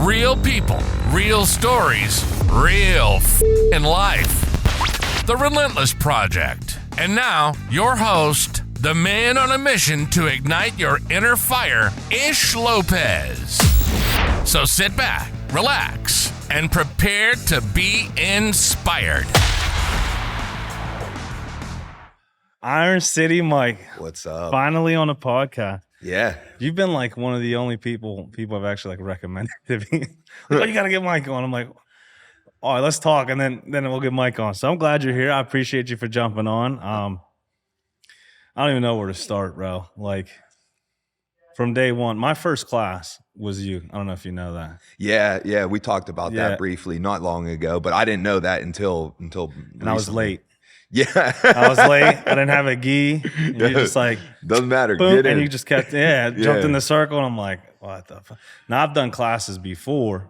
Real people, real stories, real f***ing life. The Relentless Project. And now, your host, the man on a mission to ignite your inner fire, Ish Lopez. So sit back, relax, and prepare to be inspired. Iron City Mike. What's up? Finally on a podcast. Yeah. You've been like one of the only people have actually like recommended to me. Like, oh, you gotta get Mike on. I'm like, all right, let's talk, and then we'll get Mike on. So I'm glad you're here. I appreciate you for jumping on. I don't even know where to start, bro. Like from day one, my first class was you. I don't know if you know that. Yeah. We talked about that briefly not long ago, but I didn't know that until and I was late. Yeah. I was late. I didn't have a gi. And you just like doesn't matter. Boom, Get in. and you just kept jumped in the circle, and I'm like, what the fuck? Now I've done classes before.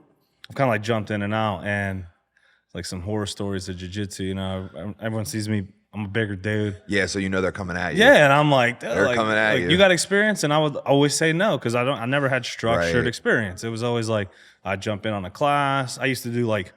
I've kind of like jumped in and out, and like some horror stories of jiu-jitsu. You know, everyone sees me. I'm a bigger dude. Yeah, so you know they're coming at you. Yeah, and I'm like, they're coming at you. You got experience, and I would always say no because I never had structured Right. experience. It was always like I'd jump in on a class. I used to do like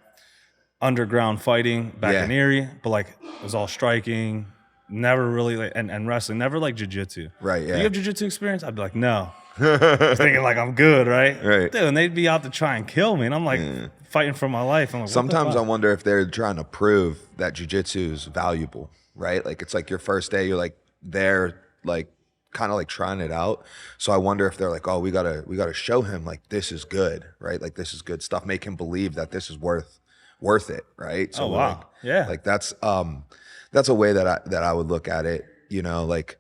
underground fighting back in Erie, but like it was all striking. Never really like and wrestling. Never like jiu-jitsu. Right. Yeah. Do you have jiu-jitsu experience? I'd be like, no. Thinking like I'm good, right? Right. Dude, and they'd be out to try and kill me, and I'm like fighting for my life. I'm like, Sometimes I wonder if they're trying to prove that jiu-jitsu is valuable, right? Like it's like your first day, you're like there, like kind of like trying it out. So I wonder if they're like, oh, we gotta show him like this is good, right? Like this is good stuff. Make him believe that this is worth it, right? So wow. like that's a way that I would look at it. You know, like,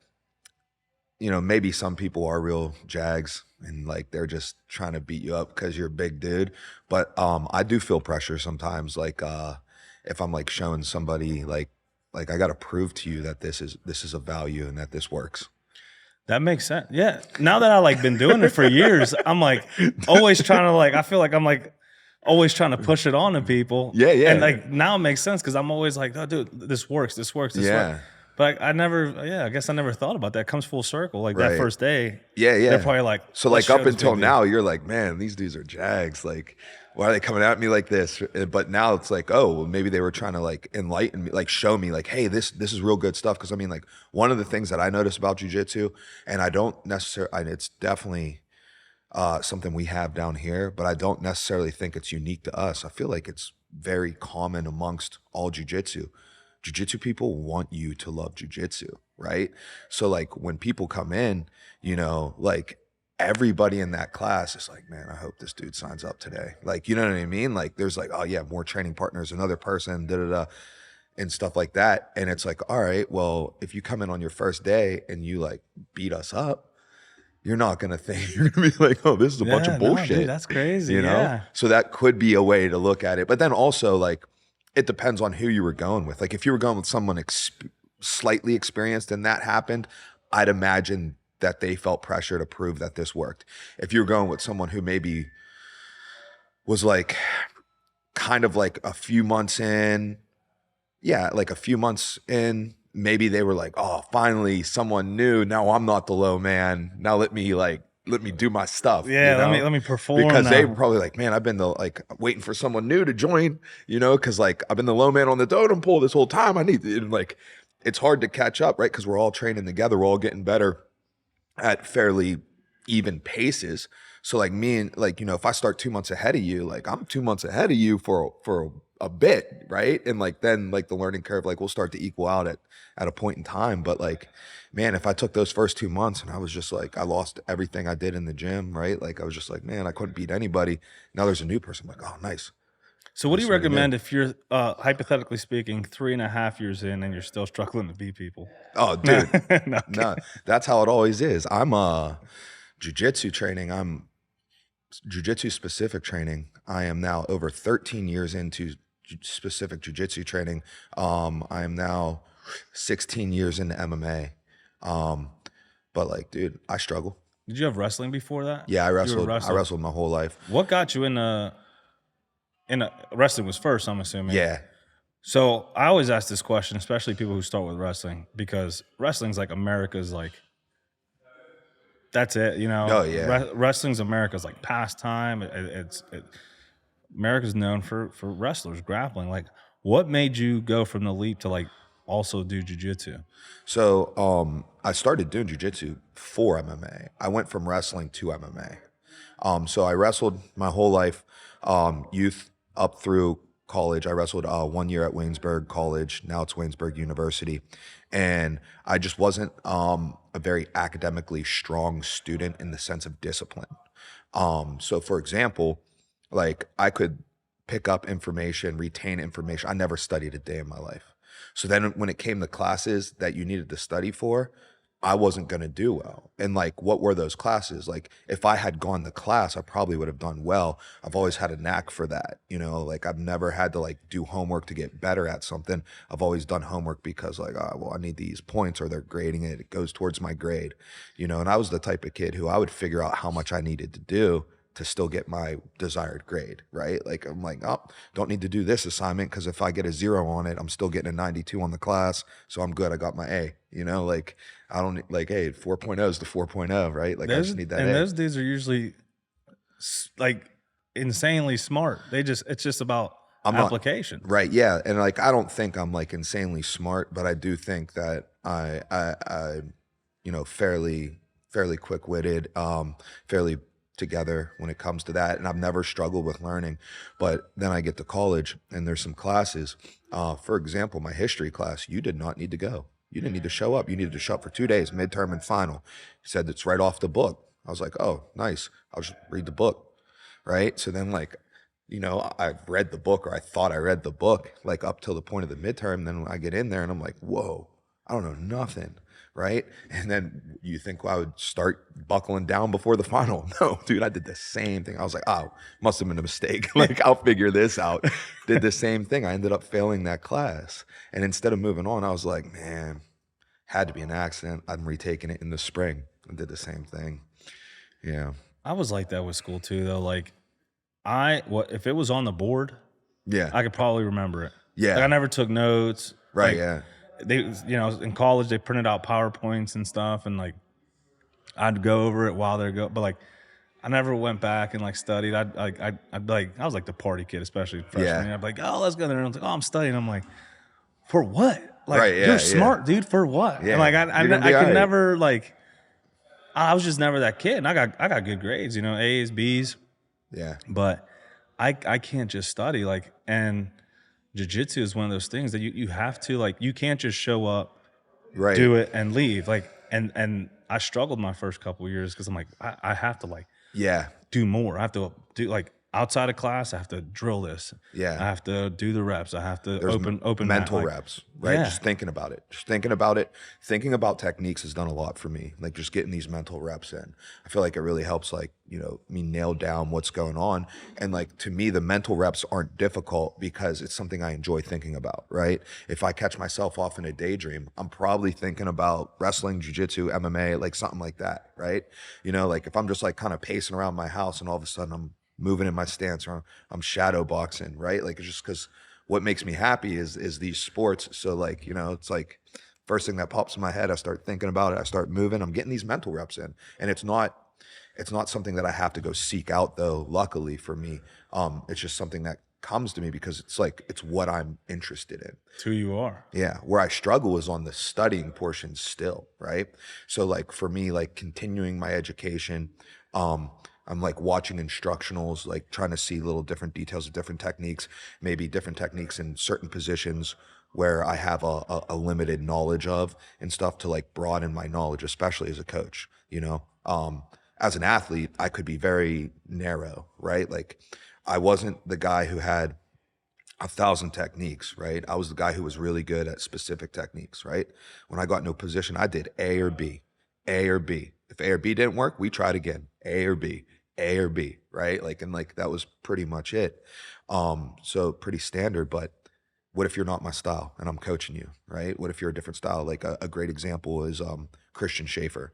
you know, maybe some people are real jags and like they're just trying to beat you up because you're a big dude. But I do feel pressure sometimes. Like if I'm like showing somebody like I got to prove to you that this is a value and that this works. That makes sense. Yeah. Now that I like been doing it for years, I'm like always trying to like I feel like I'm like always trying to push it on to people. Yeah. And like now it makes sense because I'm always like, oh, dude, this works. Yeah. But I guess I never thought about that. It comes full circle. Like that first day. Yeah. They're probably like, so like up until now, you're like, man, these dudes are jags. Like, why are they coming at me like this? But now it's like, oh, well, maybe they were trying to like enlighten me, like show me like, hey, this is real good stuff. Cause I mean, like one of the things that I notice about jiu-jitsu, and I don't necessarily, it's definitely something we have down here, but I don't necessarily think it's unique to us. I feel like it's very common amongst all jiu-jitsu. Jiu-jitsu people want you to love jiu-jitsu, right? So like when people come in, you know, like everybody in that class is like, man, I hope this dude signs up today. Like, you know what I mean? Like there's like, oh yeah, more training partners, another person, and stuff like that. And it's like, all right, well, if you come in on your first day and you like beat us up, you're not going to think, you're going to be like, oh, this is a bunch of bullshit. Dude, that's crazy. You know? So that could be a way to look at it. But then also like, it depends on who you were going with. Like if you were going with someone slightly experienced and that happened, I'd imagine that they felt pressure to prove that this worked. If you were going with someone who maybe was like kind of like a few months in, maybe they were like, oh, finally someone new. Now I'm not the low man. Now let me do my stuff. Yeah, you know? let me perform. Because now. they were probably like, man, I've been waiting for someone new to join, you know, because like I've been the low man on the totem pole this whole time. It's hard to catch up, right? Because we're all training together. We're all getting better at fairly even paces. So like me and like, you know, if I start 2 months ahead of you, like I'm 2 months ahead of you for a bit, right? And like then like the learning curve, like we'll start to equal out at a point in time. But like, man, if I took those first 2 months and I was just like, I lost everything I did in the gym, right? Like I was just like, man, I couldn't beat anybody. Now there's a new person. I'm like, oh, nice. So what do you recommend if you're, hypothetically speaking, 3.5 years in and you're still struggling to beat people? Oh, dude. No, that's how it always is. I'm jiu-jitsu training. I'm jiu-jitsu specific training. I am now over 13 years into specific jiu-jitsu training. I am now 16 years into MMA. But like, dude, I struggle. Did you have wrestling before that? Yeah, I wrestled my whole life. What got you in wrestling was first, I'm assuming. Yeah. So I always ask this question, especially people who start with wrestling, because wrestling's like America's like that's it. You know, Oh, yeah. Wrestling's America's like pastime. America's known for wrestlers grappling. Like, what made you go from the leap to like also do jiu-jitsu? So I started doing jiu-jitsu for MMA. I went from wrestling to MMA. So I wrestled my whole life, youth up through college. I wrestled 1 year at Waynesburg College. Now it's Waynesburg University. And I just wasn't a very academically strong student in the sense of discipline. So for example, like I could pick up information, retain information. I never studied a day in my life. So then when it came to classes that you needed to study for, I wasn't going to do well. And like, what were those classes? Like if I had gone to class, I probably would have done well. I've always had a knack for that. You know, like I've never had to like do homework to get better at something. I've always done homework because like, oh, well, I need these points or they're grading it. It goes towards my grade, you know? And I was the type of kid who I would figure out how much I needed to do to still get my desired grade, right? Like I'm like, oh, don't need to do this assignment because if I get a 0 on it, I'm still getting a 92 on the class, so I'm good. I got my A. You know, like I don't like, hey, 4.0 is the 4.0, right? Like I just need that. And A. those dudes are usually like insanely smart. It's just about application, right? Yeah, and like I don't think I'm like insanely smart, but I do think that I you know, fairly quick-witted, fairly together when it comes to that, and I've never struggled with learning. But then I get to college and there's some classes, for example, my history class, you did not need to go. You didn't need to show up. You needed to show up for 2 days, midterm and final. He said it's right off the book. I was like, oh, nice. I'll just read the book, right? So then like, you know, I've read the book, or I thought I read the book like up till the point of the midterm. Then when I get in there and I'm like, whoa, I don't know nothing. Right. And then you think, well, I would start buckling down before the final. No, dude, I did the same thing. I was like, oh, must have been a mistake. Like, I'll figure this out. Did the same thing. I ended up failing that class. And instead of moving on, I was like, man, had to be an accident. I'm retaking it in the spring. I did the same thing. Yeah. I was like that with school too, though. Like, if it was on the board, yeah, I could probably remember it. Yeah. Like, I never took notes. Right. Like, yeah. they, you know, in college they printed out PowerPoints and stuff, and like I'd go over it while they're but like I never went back and like studied. I'd like I was like the party kid, especially freshman year. I'd be like, oh, let's go there. And I was like, oh, I'm studying. I'm like, for what? Like, right, yeah, you're smart, dude. For what? Yeah. And like I could right. never like. I was just never that kid, and I got good grades, you know, A's, B's. Yeah. But I can't just study, like, and jiu-jitsu is one of those things that you have to, like, you can't just show up, Right. do it, and leave. Like, and I struggled my first couple of years because I'm like, I have to, like, Yeah. do more. I have to do, like, outside of class, I have to drill this. Yeah. I have to do the reps. I have to There's open mental mat, like, reps, right? Yeah. Just thinking about it. Thinking about techniques has done a lot for me. Like just getting these mental reps in. I feel like it really helps, like, you know, me nail down what's going on. And like, to me, the mental reps aren't difficult because it's something I enjoy thinking about, right? If I catch myself off in a daydream, I'm probably thinking about wrestling, jiu-jitsu, MMA, like something like that, right? You know, like if I'm just like kind of pacing around my house and all of a sudden I'm moving in my stance, or I'm shadow boxing, right? Like, it's just because what makes me happy is these sports. So like, you know, it's like first thing that pops in my head, I start thinking about it, I start moving, I'm getting these mental reps in. And it's not something that I have to go seek out though, luckily for me. It's just something that comes to me because it's like, it's what I'm interested in. It's who you are. Yeah. Where I struggle is on the studying portion still, right? So like for me, like continuing my education, I'm like watching instructionals, like trying to see little different details of different techniques, maybe different techniques in certain positions where I have a limited knowledge of and stuff, to like broaden my knowledge, especially as a coach, you know. As an athlete, I could be very narrow, right? Like I wasn't the guy who had 1,000 techniques, right? I was the guy who was really good at specific techniques, right? When I got into a position, I did A or B, A or B. If A or B didn't work, we tried again, A or B. A or B, right? Like, and like, that was pretty much it. So pretty standard, but what if you're not my style and I'm coaching you, right? What if you're a different style? Like a great example is Christian Schaefer.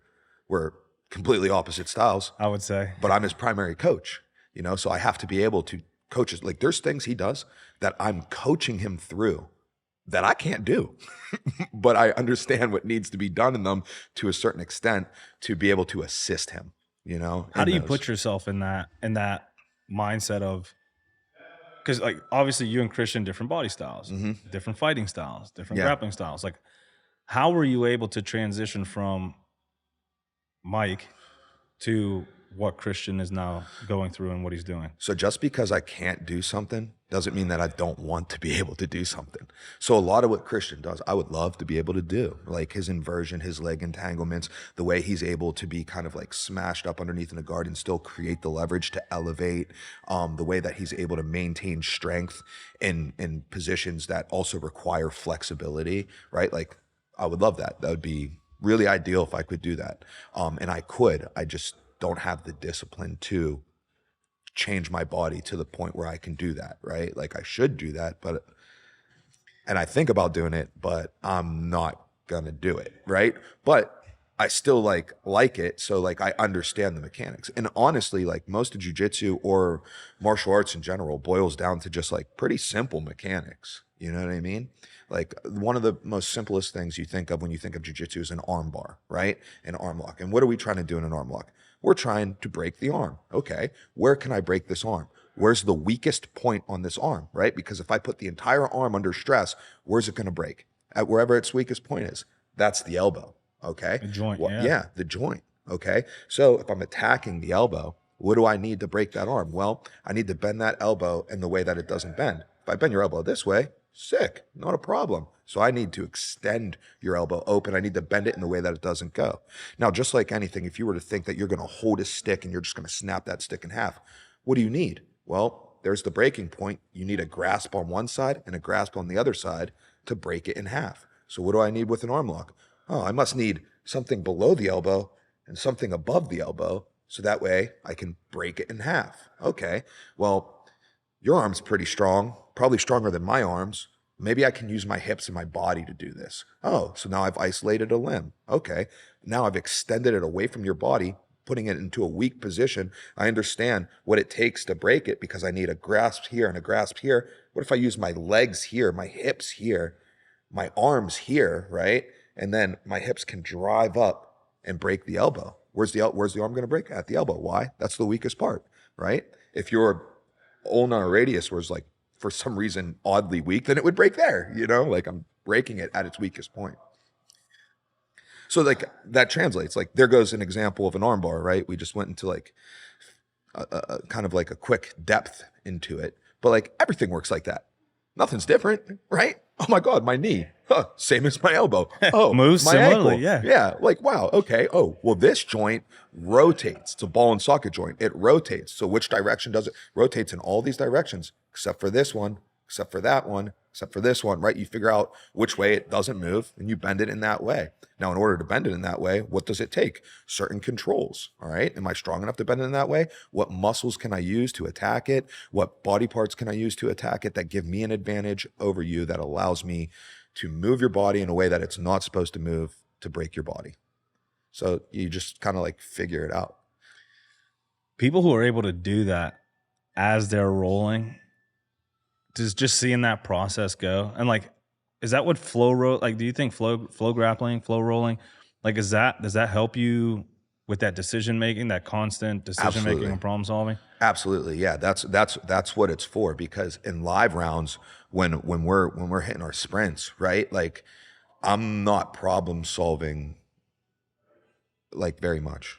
We're completely opposite styles, I would say, but I'm his primary coach, you know? So I have to be able to coach it. Like there's things he does that I'm coaching him through that I can't do, but I understand what needs to be done in them to a certain extent to be able to assist him, you know? How do you put yourself in that mindset of, because like obviously you and Christian, different body styles, different fighting styles, different grappling styles. Like, how were you able to transition from Mike to what Christian is now going through and what he's doing? So just because I can't do something doesn't mean that I don't want to be able to do something. So a lot of what Christian does, I would love to be able to do, like his inversion, his leg entanglements, the way he's able to be kind of like smashed up underneath in a guard and still create the leverage to elevate, the way that he's able to maintain strength in positions that also require flexibility, right? Like I would love that. That would be really ideal if I could do that. And I just don't have the discipline to change my body to the point where I can do that, right? Like I should do that, and I think about doing it, but I'm not gonna do it, right? But I still like it, so like I understand the mechanics. And honestly, like most of jiu-jitsu or martial arts in general boils down to just like pretty simple mechanics. You know what I mean? Like one of the most simplest things you think of when you think of jiu-jitsu is an arm bar, right? An arm lock. And what are we trying to do in an arm lock? We're trying to break the arm. Okay, where can I break this arm? Where's the weakest point on this arm, right? Because if I put the entire arm under stress, where's it going to break? At wherever its weakest point is. That's the elbow, okay? The joint, yeah, the joint, okay? So if I'm attacking the elbow, what do I need to break that arm? Well, I need to bend that elbow in the way that it doesn't bend. If I bend your elbow this way, sick, not a problem. So I need to extend your elbow open. I need to bend it in the way that it doesn't go. Now, just like anything, if you were to think that you're going to hold a stick and you're just going to snap that stick in half, what do you need? Well, there's the breaking point. You need a grasp on one side and a grasp on the other side to break it in half. So what do I need with an arm lock? Oh, I must need something below the elbow and something above the elbow, so that way I can break it in half. Okay, well, your arm's pretty strong, probably stronger than my arms. Maybe I can use my hips and my body to do this. Oh, so now I've isolated a limb. Okay, now I've extended it away from your body, putting it into a weak position. I understand what it takes to break it because I need a grasp here and a grasp here. What if I use my legs here, my hips here, my arms here, right? And then my hips can drive up and break the elbow. Where's the arm going to break? At the elbow. Why? That's the weakest part, right? If your ulnar radius was like, for some reason, oddly weak, then it would break there, you know? Like I'm breaking it at its weakest point. So like that translates. Like there goes an example of an arm bar, right? We just went into like a kind of like a quick depth into it. But like everything works like that. Nothing's different, right? Oh my God, my knee. Huh, same as my elbow. Oh, moves my similarly, ankle. yeah. Like, wow, okay. Oh, well, this joint rotates. It's a ball and socket joint. It rotates. So which direction does it? Rotates in all these directions, except for this one, except for that one, except for this one, right? You figure out which way it doesn't move and you bend it in that way. Now, in order to bend it in that way, what does it take? Certain controls, all right? Am I strong enough to bend it in that way? What muscles can I use to attack it? What body parts can I use to attack it that give me an advantage over you that allows me to move your body in a way that it's not supposed to move to break your body? So you just kind of like figure it out. People who are able to do that as they're rolling, just seeing that process go, and like, is that what like, do you think flow grappling, flow rolling, like, does that help you with that decision making, that constant decision making and problem solving? Absolutely, yeah. That's what it's for. Because in live rounds, when we're hitting our sprints, right? Like, I'm not problem solving like very much.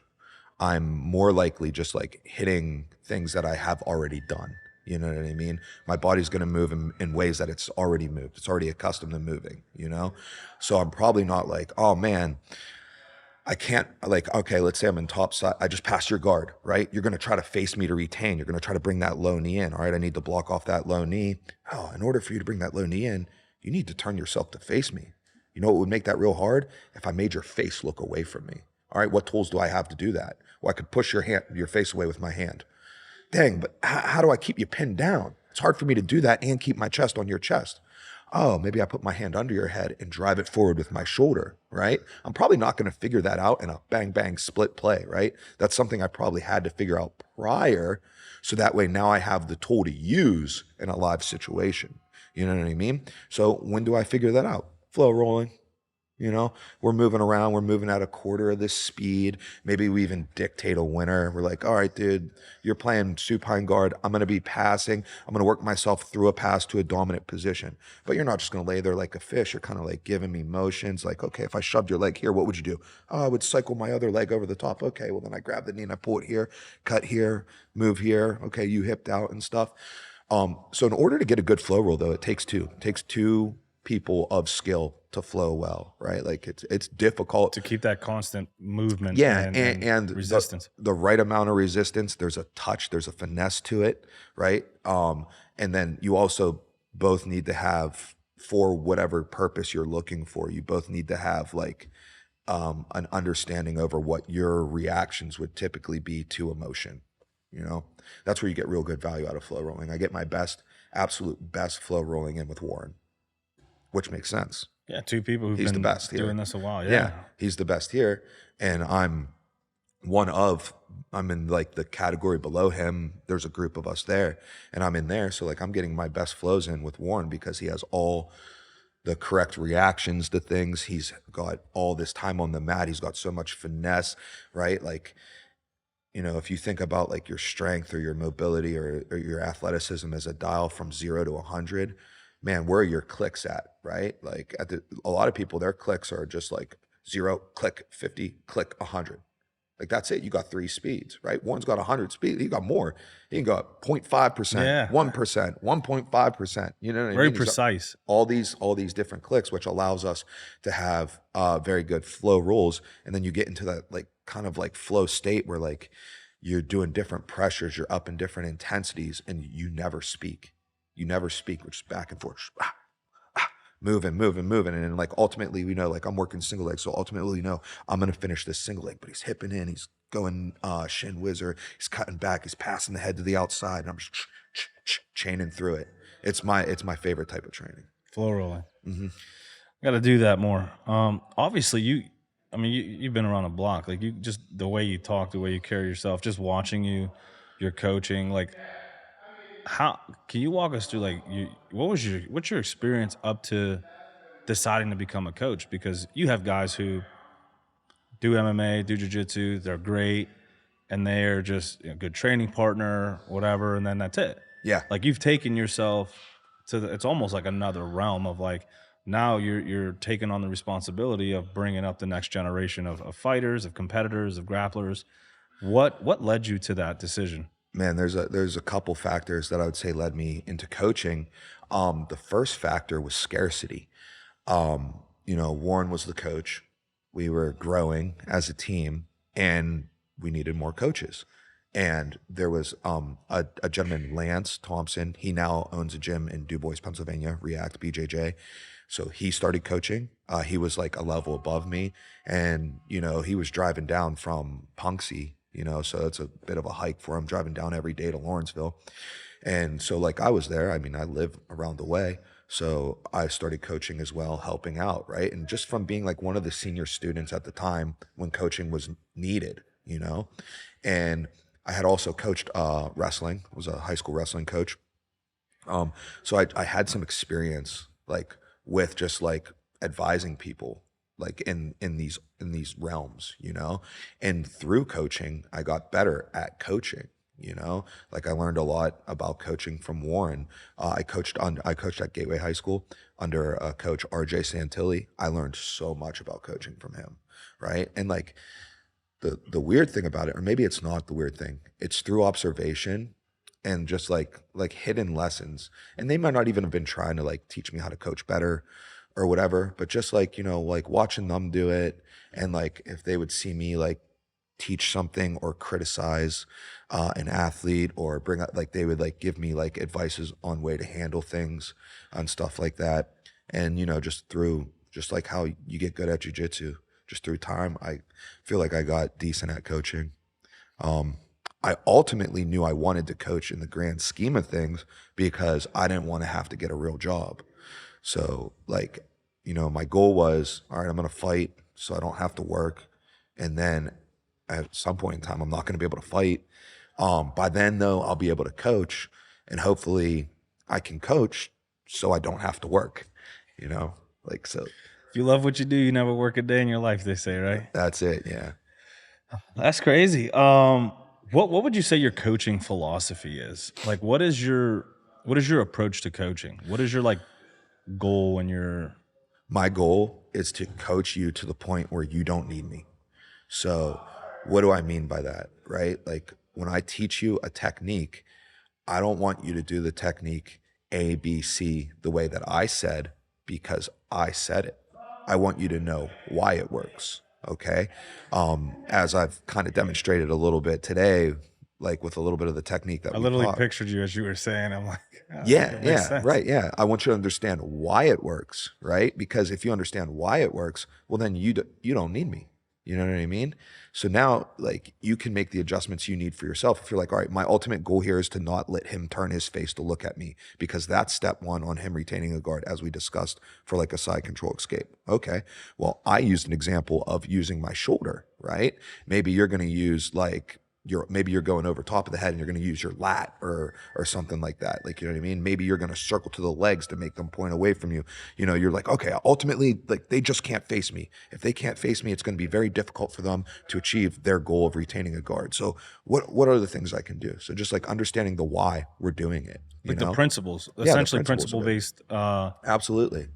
I'm more likely just like hitting things that I have already done. You know what I mean? My body's going to move in ways that it's already moved. It's already accustomed to moving, you know? So I'm probably not like, oh man, I can't, like, okay, let's say I'm in top side. I just passed your guard, right? You're going to try to face me to retain. You're going to try to bring that low knee in. All right, I need to block off that low knee. Oh, in order for you to bring that low knee in, you need to turn yourself to face me. You know what would make that real hard? If I made your face look away from me. All right, what tools do I have to do that? Well, I could push your face away with my hand. Dang, but how do I keep you pinned down? It's hard for me to do that and keep my chest on your chest. Oh, maybe I put my hand under your head and drive it forward with my shoulder, right? I'm probably not going to figure that out in a bang, bang split play, right? That's something I probably had to figure out prior. So that way now I have the tool to use in a live situation. You know what I mean? So when do I figure that out? Flow rolling. You know, we're moving around. We're moving at a quarter of this speed. Maybe we even dictate a winner. We're like, all right, dude, you're playing supine guard. I'm going to be passing. I'm going to work myself through a pass to a dominant position. But you're not just going to lay there like a fish. You're kind of like giving me motions. Like, okay, if I shoved your leg here, what would you do? Oh, I would cycle my other leg over the top. Okay, well, then I grab the knee and I pull it here, cut here, move here. Okay, you hipped out and stuff. So in order to get a good flow roll, though, it takes two. It takes two people of skill to flow well, right? Like it's difficult to keep that constant movement. Yeah, and resistance. The right amount of resistance. There's a touch. There's a finesse to it, right? And then you also both need to have, for whatever purpose you're looking for, you both need to have like an understanding over what your reactions would typically be to emotion. You know, that's where you get real good value out of flow rolling. I get my absolute best flow rolling in with Warren, which makes sense. Yeah, two people who've He's been the best here. doing this a while. Yeah, he's the best here, and I'm in like the category below him. There's a group of us there, and I'm in there. So like I'm getting my best flows in with Warren because he has all the correct reactions to things. He's got all this time on the mat. He's got so much finesse, right? Like, you know, if you think about like your strength or your mobility or your athleticism as a dial from 0 to 100, man, where are your clicks at, right? Like a lot of people, their clicks are just like 0, click 50, click 100. Like that's it. You got 3 speeds, right? One's got 100 speed. He got more. He can go 0.5%, 1%, 1.5%. You know what I mean? Very precise. All these different clicks, which allows us to have very good flow rolls. And then you get into that like kind of like flow state where like you're doing different pressures, you're up in different intensities, and you never speak. You never speak. We're just back and forth. Moving. And then like ultimately we know like I'm working single leg. So ultimately, you know, I'm going to finish this single leg, but he's hipping in, he's going shin whizzer, he's cutting back, he's passing the head to the outside, and I'm just chaining through it. It's my favorite type of training. Flow rolling. Mm-hmm. Got to do that more. Obviously you've been around the block. Like you just the way you talk, the way you carry yourself, just watching your coaching, like how can you walk us through like what's your experience up to deciding to become a coach? Because you have guys who do MMA, do jiu-jitsu, they're great, and they're just a good training partner, whatever, and then that's it. Yeah. Like you've taken yourself to it's almost like another realm of like now you're taking on the responsibility of bringing up the next generation of fighters, of competitors, of grapplers. What led you to that decision? Man, there's a couple factors that I would say led me into coaching. The first factor was scarcity. You know, Warren was the coach. We were growing as a team, and we needed more coaches. And there was a gentleman, Lance Thompson. He now owns a gym in Du Bois, Pennsylvania, React BJJ. So he started coaching. He was like a level above me, and you know, he was driving down from Punxsutawney. You know, so it's a bit of a hike for him, driving down every day to Lawrenceville. And so like I was there, I mean, I live around the way. So I started coaching as well, helping out, right? And just from being like one of the senior students at the time when coaching was needed, you know? And I had also coached wrestling, was a high school wrestling coach. So I had some experience like with just like advising people like in these realms, you know, and through coaching, I got better at coaching, you know, like I learned a lot about coaching from Warren. I coached at Gateway High School under coach RJ Santilli. I learned so much about coaching from him. Right. And like the weird thing about it, or maybe it's not the weird thing, it's through observation and just like hidden lessons. And they might not even have been trying to like teach me how to coach better or whatever, but just like, you know, like watching them do it, and like if they would see me like teach something or criticize an athlete or bring up, like they would like give me like advices on way to handle things and stuff like that. And, you know, just like how you get good at jiu-jitsu, just through time, I feel like I got decent at coaching. I ultimately knew I wanted to coach in the grand scheme of things because I didn't want to have to get a real job. So like, you know, my goal was, all right, I'm going to fight so I don't have to work. And then at some point in time, I'm not going to be able to fight. By then though, I'll be able to coach, and hopefully I can coach so I don't have to work, you know, like, so If you love what you do, you never work a day in your life, they say, right? that's it. Yeah. That's crazy. What would you say your coaching philosophy is? Like, what is your approach to coaching? What is your like goal when you're My goal is to coach you to the point where you don't need me. So what do I mean by that, right? Like when I teach you a technique, I don't want you to do the technique A, B, C the way that I said because I said it. I want you to know why it works, okay? As I've kind of demonstrated a little bit today, like with a little bit of the technique that I we literally taught. pictured you as you were saying. I'm like, oh, Yeah, it makes yeah, sense. right, yeah. I want you to understand why it works, right? Because if you understand why it works, well, then you don't need me. You know what I mean? So now, like, you can make the adjustments you need for yourself. If you're like, all right, my ultimate goal here is to not let him turn his face to look at me, because that's step one on him retaining a guard, as we discussed, for like a side control escape. Okay, well, I used an example of using my shoulder, right? Maybe you're going to use like maybe you're going over top of the head and you're going to use your lat or something like that. Like, you know what I mean? Maybe you're going to circle to the legs to make them point away from you. You know, you're like, okay, ultimately, like, they just can't face me. If they can't face me, it's going to be very difficult for them to achieve their goal of retaining a guard. So what are the things I can do? So just like understanding the why we're doing it. Like know? the principles, Yeah, the essentially principles of it. principle-based. Absolutely.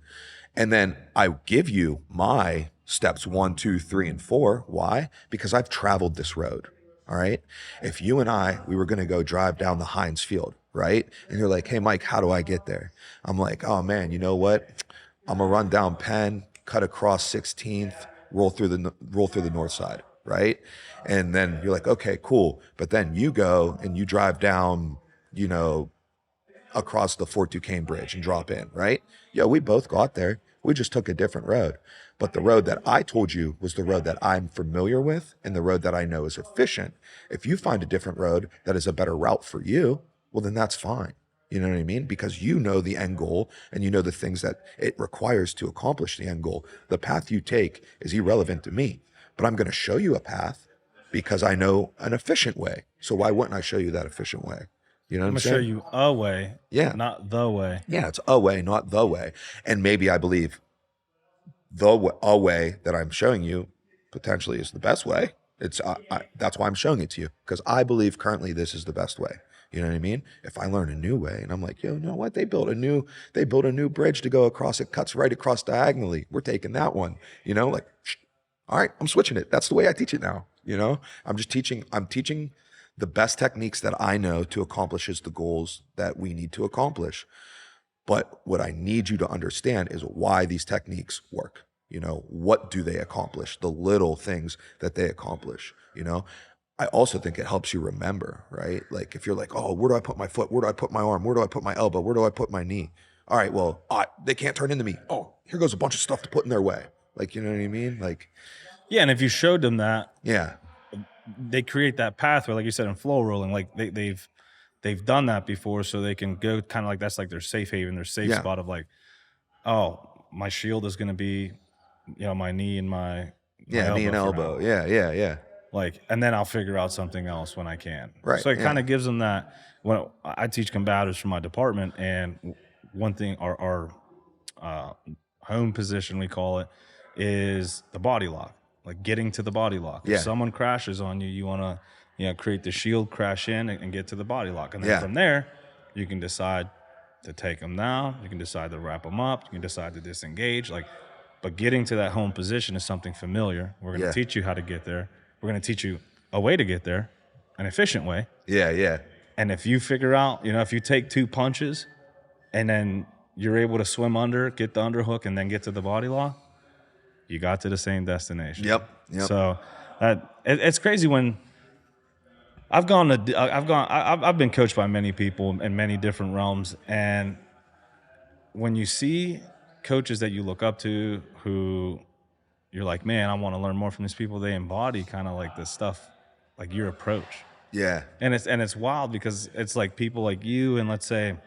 And then I give you my steps 1, 2, 3, and 4. Why? Because I've traveled this road. All right. If you and we were going to go drive down the Heinz Field, right? And you're like, hey, Mike, how do I get there? I'm like, oh man, you know what? I'm gonna run down Penn, cut across 16th, roll through the north side, right? And then you're like, okay, cool. But then you go and you drive down, you know, across the Fort Duquesne Bridge and drop in, right? Yeah, we both got there. We just took a different road. But the road that I told you was the road that I'm familiar with and the road that I know is efficient. If you find a different road that is a better route for you, well, then that's fine. You know what I mean? Because you know the end goal and you know the things that it requires to accomplish the end goal. The path you take is irrelevant to me, but I'm going to show you a path because I know an efficient way. So why wouldn't I show you that efficient way? You know what I'm I'm saying? gonna show you a way, Yeah. not the way. Yeah, it's a way, not the way. And maybe I believe a way that I'm showing you potentially is the best way. It's that's why I'm showing it to you, because I believe currently this is the best way. You know what I mean? If I learn a new way and I'm like, yo, you know what? They built a new bridge to go across. It cuts right across diagonally. We're taking that one. You know, like, all right, I'm switching it. That's the way I teach it now. You know, I'm teaching the best techniques that I know to accomplish the goals that we need to accomplish. But what I need you to understand is why these techniques work. You know, what do they accomplish? The little things that they accomplish, you know? I also think it helps you remember, right? Like if you're like, oh, where do I put my foot? Where do I put my arm? Where do I put my elbow? Where do I put my knee? All right, well, they can't turn into me. Oh, here goes a bunch of stuff to put in their way. Like, you know what I mean? Like, Yeah, and if you showed them that, yeah, they create that pathway, like you said, in flow rolling. Like they've done that before, so they can go kind of like that's like their safe haven, their safe spot of like, oh, my shield is going to be, you know, my knee and my knee and elbow. Yeah. Like, and then I'll figure out something else when I can. Right. So it kind of gives them that. When I teach combatives from my department, and one thing, our home position, we call it, is the body lock. Like getting to the body lock. Yeah. If someone crashes on you, you want to, you know, create the shield, crash in, and get to the body lock. And then from there, you can decide to take them down. You can decide to wrap them up. You can decide to disengage. Like, but getting to that home position is something familiar. We're going to teach you how to get there. We're going to teach you a way to get there, an efficient way. Yeah. And if you figure out, you know, if you take 2 punches and then you're able to swim under, get the underhook, and then get to the body lock, you got to the same destination. Yep. So it's crazy when I've been coached by many people in many different realms, and when you see coaches that you look up to who you're like, man, I want to learn more from these people, they embody kind of like this stuff, like your approach. Yeah. And it's wild because it's like people like you, and let's say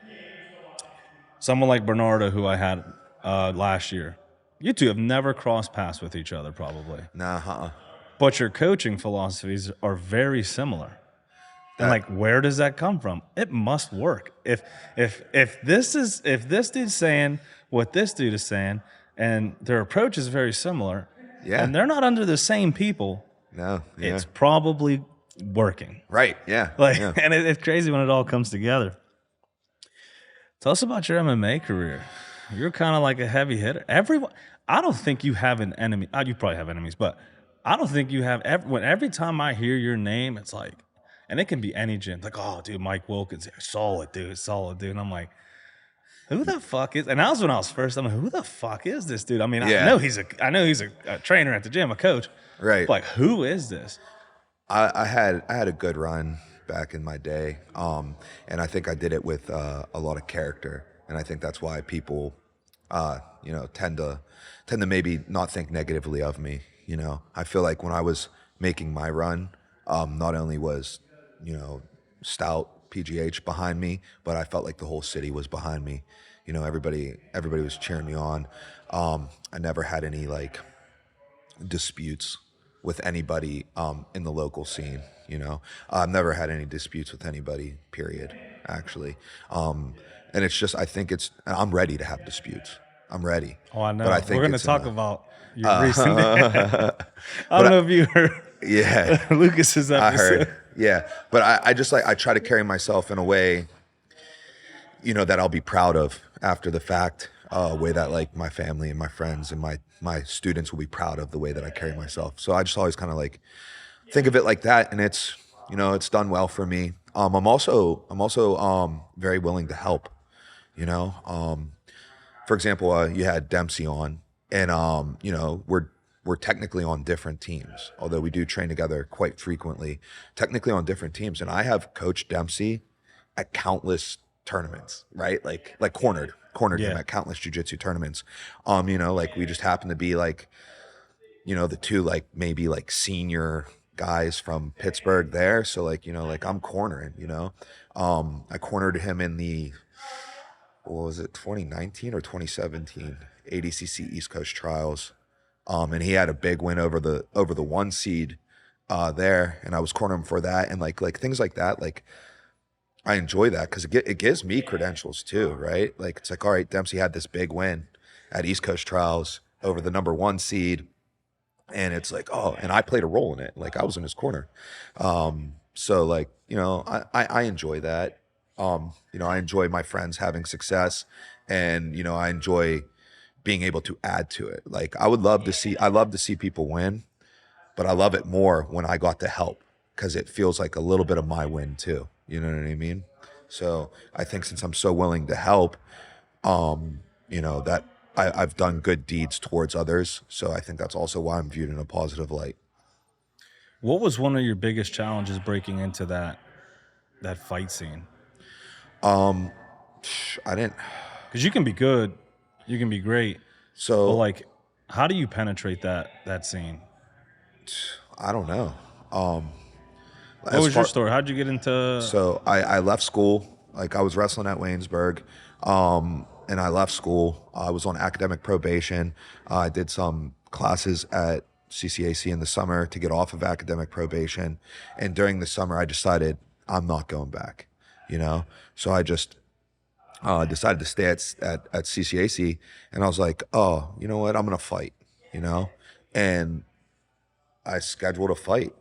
someone like Bernardo, who I had last year. You two have never crossed paths with each other, probably. Nah. But your coaching philosophies are very similar. And like, where does that come from? It must work. If this dude's saying what this dude is saying, and their approach is very similar, and they're not under the same people, it's probably working. Right. Yeah. And it's crazy when it all comes together. Tell us about your MMA career. You're kind of like a heavy hitter. I don't think you have an enemy. You probably have enemies, but I don't think you have. Every time I hear your name, it's like, and it can be any gym. Like, oh, dude, Mike Wilkins, solid dude. And I'm like, who the fuck is? And that was when I was first. I'm like, who the fuck is this dude? I mean, I know he's a trainer at the gym, a coach. Right. But like, who is this? I had a good run back in my day, and I think I did it with a lot of character, and I think that's why people, tend to maybe not think negatively of me. You know, I feel like when I was making my run, not only was Stout PGH behind me, but I felt like the whole city was behind me. You know, everybody was cheering me on. I never had any like disputes with anybody in the local scene. You know, I've never had any disputes with anybody, period, actually. And it's just, I think I'm ready to have disputes. I'm ready. Oh, I know. But I think we're going to talk about your recent. I don't know if you heard. Yeah. Lucas's episode. I heard. Yeah. But I just I try to carry myself in a way, that I'll be proud of after the fact, a way that like my family and my friends and my students will be proud of the way that I carry myself. So I just always kind of like think of it like that. And it's, it's done well for me. I'm also very willing to help, for example, you had Dempsey on, and we're technically on different teams, although we do train together quite frequently, technically on different teams. And I have coached Dempsey at countless tournaments, right? Like cornered him at countless jiu-jitsu tournaments. We just happen to be like, the two like maybe like senior guys from Pittsburgh there. So I'm cornering, I cornered him in the, what was it, 2019 or 2017 ADCC East Coast Trials. And he had a big win over the 1 seed there, and I was cornering him for that, and like things like that. Like I enjoy that because it gives me credentials too, right? Like it's like, all right, Dempsey had this big win at East Coast Trials over the number 1 seed, and it's like, oh, and I played a role in it. Like I was in his corner. So like, I enjoy that. I enjoy my friends having success, and I enjoy being able to add to it. Like I love to see people win, but I love it more when I got to help because it feels like a little bit of my win too. You know what I mean? So I think since I'm so willing to help, that I've done good deeds towards others. So I think that's also why I'm viewed in a positive light. What was one of your biggest challenges breaking into that fight scene? I didn't. Because you can be good, you can be great. So, but like, how do you penetrate that scene? I don't know. What was your story? How'd you get into? So I left school. Like I was wrestling at Waynesburg, and I left school. I was on academic probation. I did some classes at CCAC in the summer to get off of academic probation, and during the summer I decided I'm not going back. So I just decided to stay at CCAC, and I was like, oh, you know what? I'm gonna fight. And I scheduled a fight.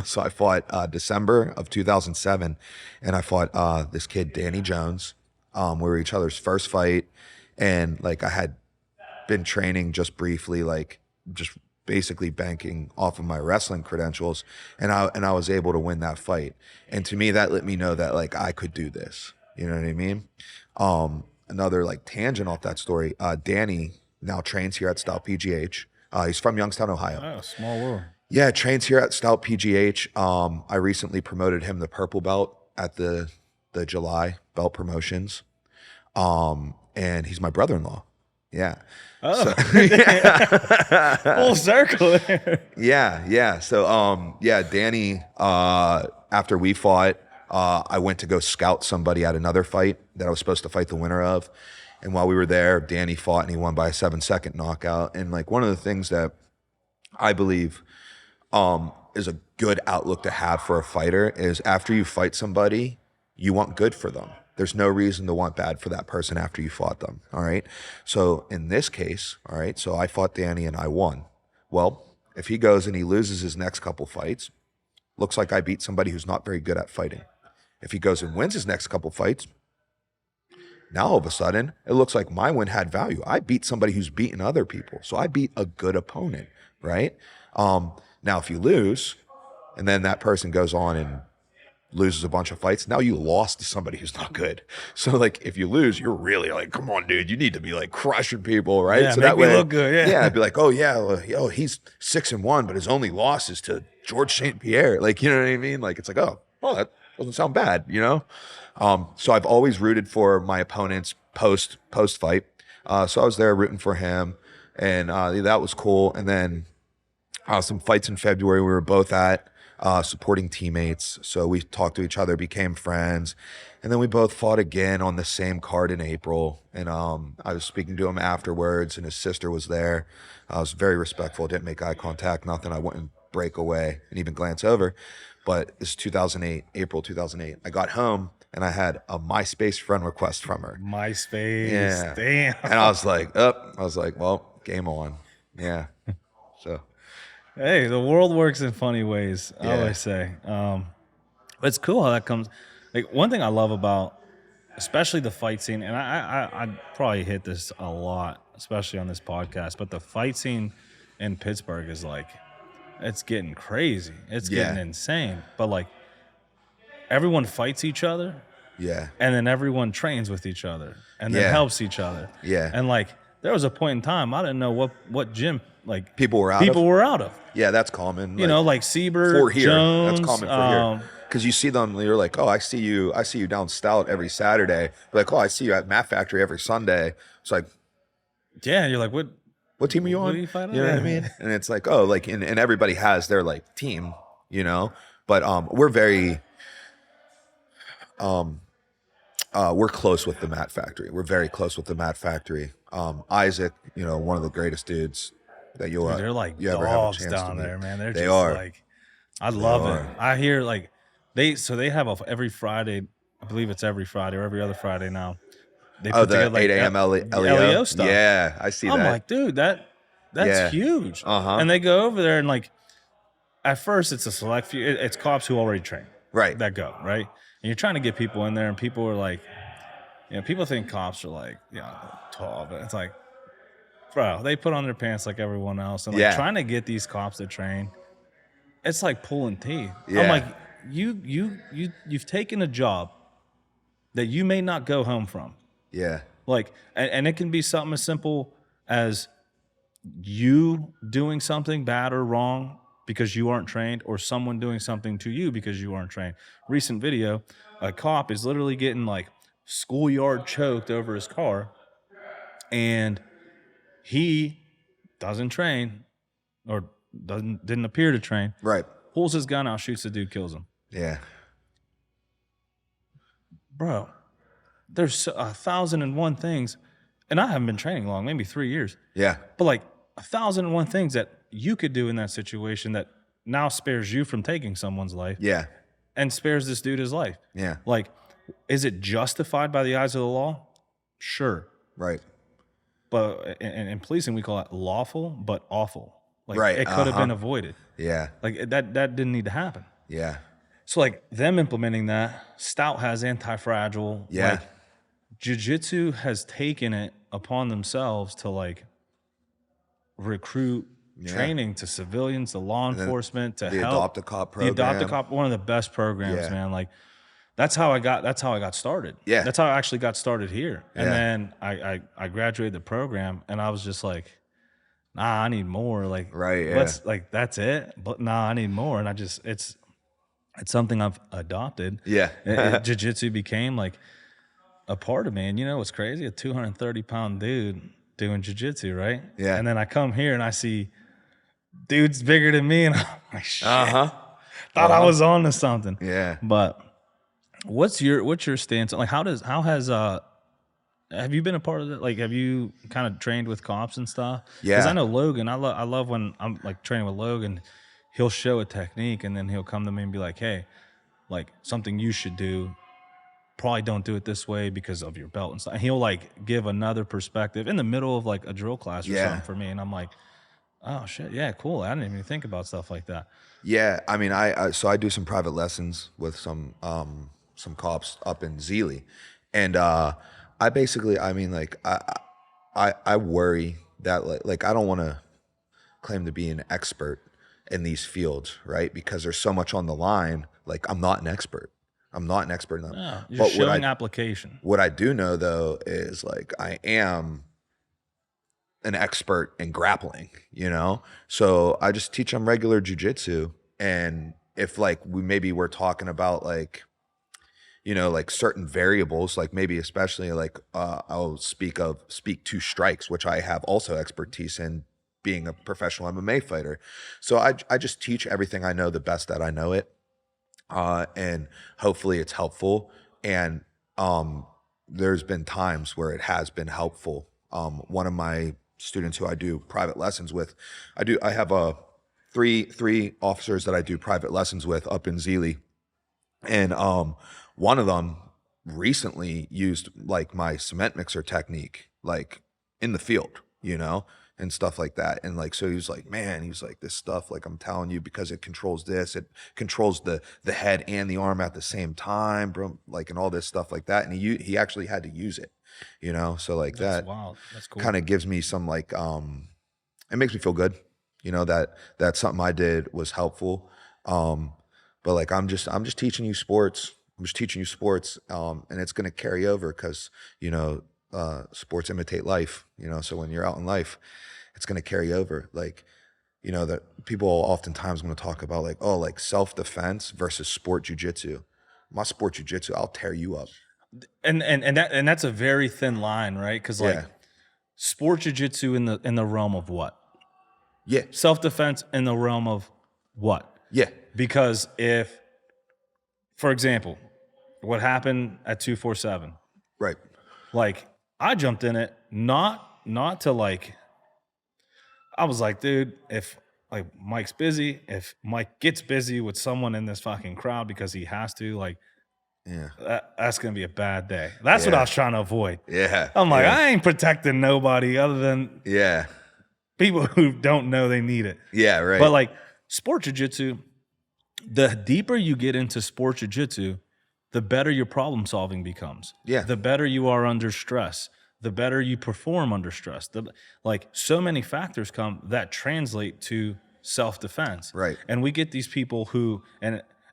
So I fought December of 2007, and I fought this kid Danny Jones. We were each other's first fight, and like I had been training just briefly, like just basically banking off of my wrestling credentials, and I was able to win that fight. And to me, that let me know that like I could do this. You know what I mean? Another like tangent off that story. Danny now trains here at Stout PGH. He's from Youngstown, Ohio. Oh, small world. Yeah, trains here at Stout PGH. I recently promoted him to purple belt at the July belt promotions. And he's my brother-in-law. Yeah. Oh, so, yeah. Full circle there. Yeah. So, Danny, after we fought, I went to go scout somebody at another fight that I was supposed to fight the winner of. And while we were there, Danny fought and he won by a 7-second knockout. And like one of the things that I believe is a good outlook to have for a fighter is after you fight somebody, you want good for them. There's no reason to want bad for that person after you fought them. All right. So in this case, all right, so I fought Danny and I won. Well, if he goes and he loses his next couple fights, looks like I beat somebody who's not very good at fighting. If he goes and wins his next couple fights, now all of a sudden, it looks like my win had value. I beat somebody who's beaten other people. So I beat a good opponent, right? Now, if you lose, and then that person goes on and loses a bunch of fights, now you lost to somebody who's not good. So, like, if you lose, you're really like, come on, dude, you need to be like crushing people, right? Yeah, so make that me way, look good. Yeah, yeah, I'd be like, oh yeah, well, he's 6-1, but his only loss is to George St. Pierre. Like, you know what I mean? Like, it's like, oh, that doesn't sound bad, you know? So I've always rooted for my opponents post fight. So I was there rooting for him, and that was cool. And then some fights in February we were both at, supporting teammates. So we talked to each other, became friends, and then we both fought again on the same card in April. And I was speaking to him afterwards, and his sister was there. I was very respectful, didn't make eye contact, nothing. I wouldn't break away and even glance over. But this is 2008, April 2008. I got home and I had a MySpace friend request from her. MySpace. Yeah. Damn. And I was like, well, game on. Yeah. So. Hey, the world works in funny ways, I Yeah. always say. It's cool how that comes. Like, one thing I love about, especially the fight scene, and I probably hit this a lot, especially on this podcast, but the fight scene in Pittsburgh is like, it's getting crazy. It's getting insane. But like, everyone fights each other. Yeah. And then everyone trains with each other and then helps each other. Yeah. And like, there was a point in time I didn't know what gym like people were out of. Yeah, that's common. You know, like Siebert, for here. Jones. That's common for here. Because you see them, you're like, oh, I see you down Stout every Saturday. Like, oh, I see you at Mat Factory every Sunday. It's like, yeah, you're like, what team are you on? What are you fighting? You know what I mean? And it's like, oh, like, and everybody has their like team, you know. But we're very, we're close with the Mat Factory. We're very close with the Mat Factory. Isaac, you know, one of the greatest dudes that you'll they're like you ever have a dogs chance down to meet. there, man. They're They just are. like, I love They it. are. I hear like they have every Friday. I believe it's every Friday or every other Friday now. They Oh, put the together, like, 8 a.m. LEO LEO stuff. Yeah, I see I'm that. like, dude, that's Yeah. huge. Uh-huh. And they go over there and like, at first it's a select few. It's cops who already train, Right. that go, right? And you're trying to get people in there, and people are like, you know, people think cops are like, you know, tall, but it's like, bro, they put on their pants like everyone else, and like Yeah. trying to get these cops to train, it's like pulling teeth. Yeah. I'm like, you've taken a job that you may not go home from. Yeah. Like, and it can be something as simple as you doing something bad or wrong because you aren't trained, or someone doing something to you because you aren't trained. Recent video, a cop is literally getting like schoolyard choked over his car, and he doesn't train or didn't appear to train. Right. Pulls his gun out, shoots the dude, kills him. Yeah. Bro, there's 1,001 things, and I haven't been training long, maybe 3 years. Yeah. But like 1,001 things that you could do in that situation that now spares you from taking someone's life Yeah. and spares this dude his life. Yeah. Like, is it justified by the eyes of the law? Sure. Right. But in policing, we call it lawful but awful. Like, Right, it could have been avoided. Yeah. Like, that didn't need to happen. Yeah. So like them implementing that, Stout has anti-fragile. Yeah. Like, jiu-jitsu has taken it upon themselves to like recruit training to civilians, to law enforcement, to the help. Adopt a Cop The Adopt a program. Cop, one of the best programs, Yeah. man. Like, that's how I got started. Yeah. That's how I actually got started here. And Yeah. then I graduated the program, and I was just like, nah, I need more. Like, Right, yeah. let's, like, that's it. But nah, I need more. And I just, it's something I've adopted. Yeah. Jiu-jitsu became like a part of me. And you know what's crazy? A 230-pound dude doing jiu-jitsu, right? Yeah. And then I come here and I see dudes bigger than me, and I'm like, shit. Thought I was on to something. Yeah. But what's your stance? Like, how has have you been a part of it? Like, have you kind of trained with cops and stuff? Yeah. Because I know Logan. I love when I'm like training with Logan. he'll show a technique and then he'll come to me and be like, hey, like something you should do. Probably don't do it this way because of your belt and stuff. And he'll like give another perspective in the middle of like a drill class or something for me. And I'm like, oh shit, yeah, cool. I didn't even think about stuff like that. Yeah, I mean, so I do some private lessons with some cops up in Zealy, and I basically, I mean, like I worry that like I don't want to claim to be an expert in these fields, right? Because there's so much on the line. Like I'm not an expert. I'm not an expert in them. No, you're showing application. What I do know though is like I am an expert in grappling, you know? So I just teach them regular jujitsu. And if like we're talking about like, you know, like certain variables, like maybe especially like I'll speak to strikes, which I have also expertise in being a professional MMA fighter. So I just teach everything I know the best that I know it. And hopefully it's helpful. And there's been times where it has been helpful. One of my students who I do private lessons with, I have three officers that I do private lessons with up in Zealy, and one of them recently used like my cement mixer technique like in the field, you know, and stuff like that. And like, so he was like, man, he was like, this stuff, like I'm telling you, because it controls this, it controls the head and the arm at the same time, bro, like, and all this stuff like that. And he actually had to use it, you know? So like that's wild. That's cool. Kind of gives me some like, it makes me feel good, you know, that something I did was helpful. But like, I'm just teaching you sports. I'm just teaching you sports. And it's going to carry over because, you know, sports imitate life, you know? So when you're out in life, it's going to carry over. Like, you know, that people oftentimes want to talk about like, oh, like self-defense versus sport jujitsu. My sport jujitsu, I'll tear you up. And that's a very thin line, right? Because like sport jiu-jitsu in the realm of what? Yeah. Self-defense in the realm of what? Yeah. Because if, for example, what happened at 247, right? Like I jumped in it not to like. I was like, dude, if like Mike's busy, if Mike gets busy with someone in this fucking crowd because he has to, like. Yeah, that's gonna be a bad day. That's what I was trying to avoid. Yeah, I'm like, I ain't protecting nobody other than people who don't know they need it. Yeah, right. But like sport jiu-jitsu, the deeper you get into sport jiu-jitsu, the better your problem solving becomes. Yeah, the better you are under stress, the better you perform under stress. Like so many factors come that translate to self-defense. Right, and we get these people who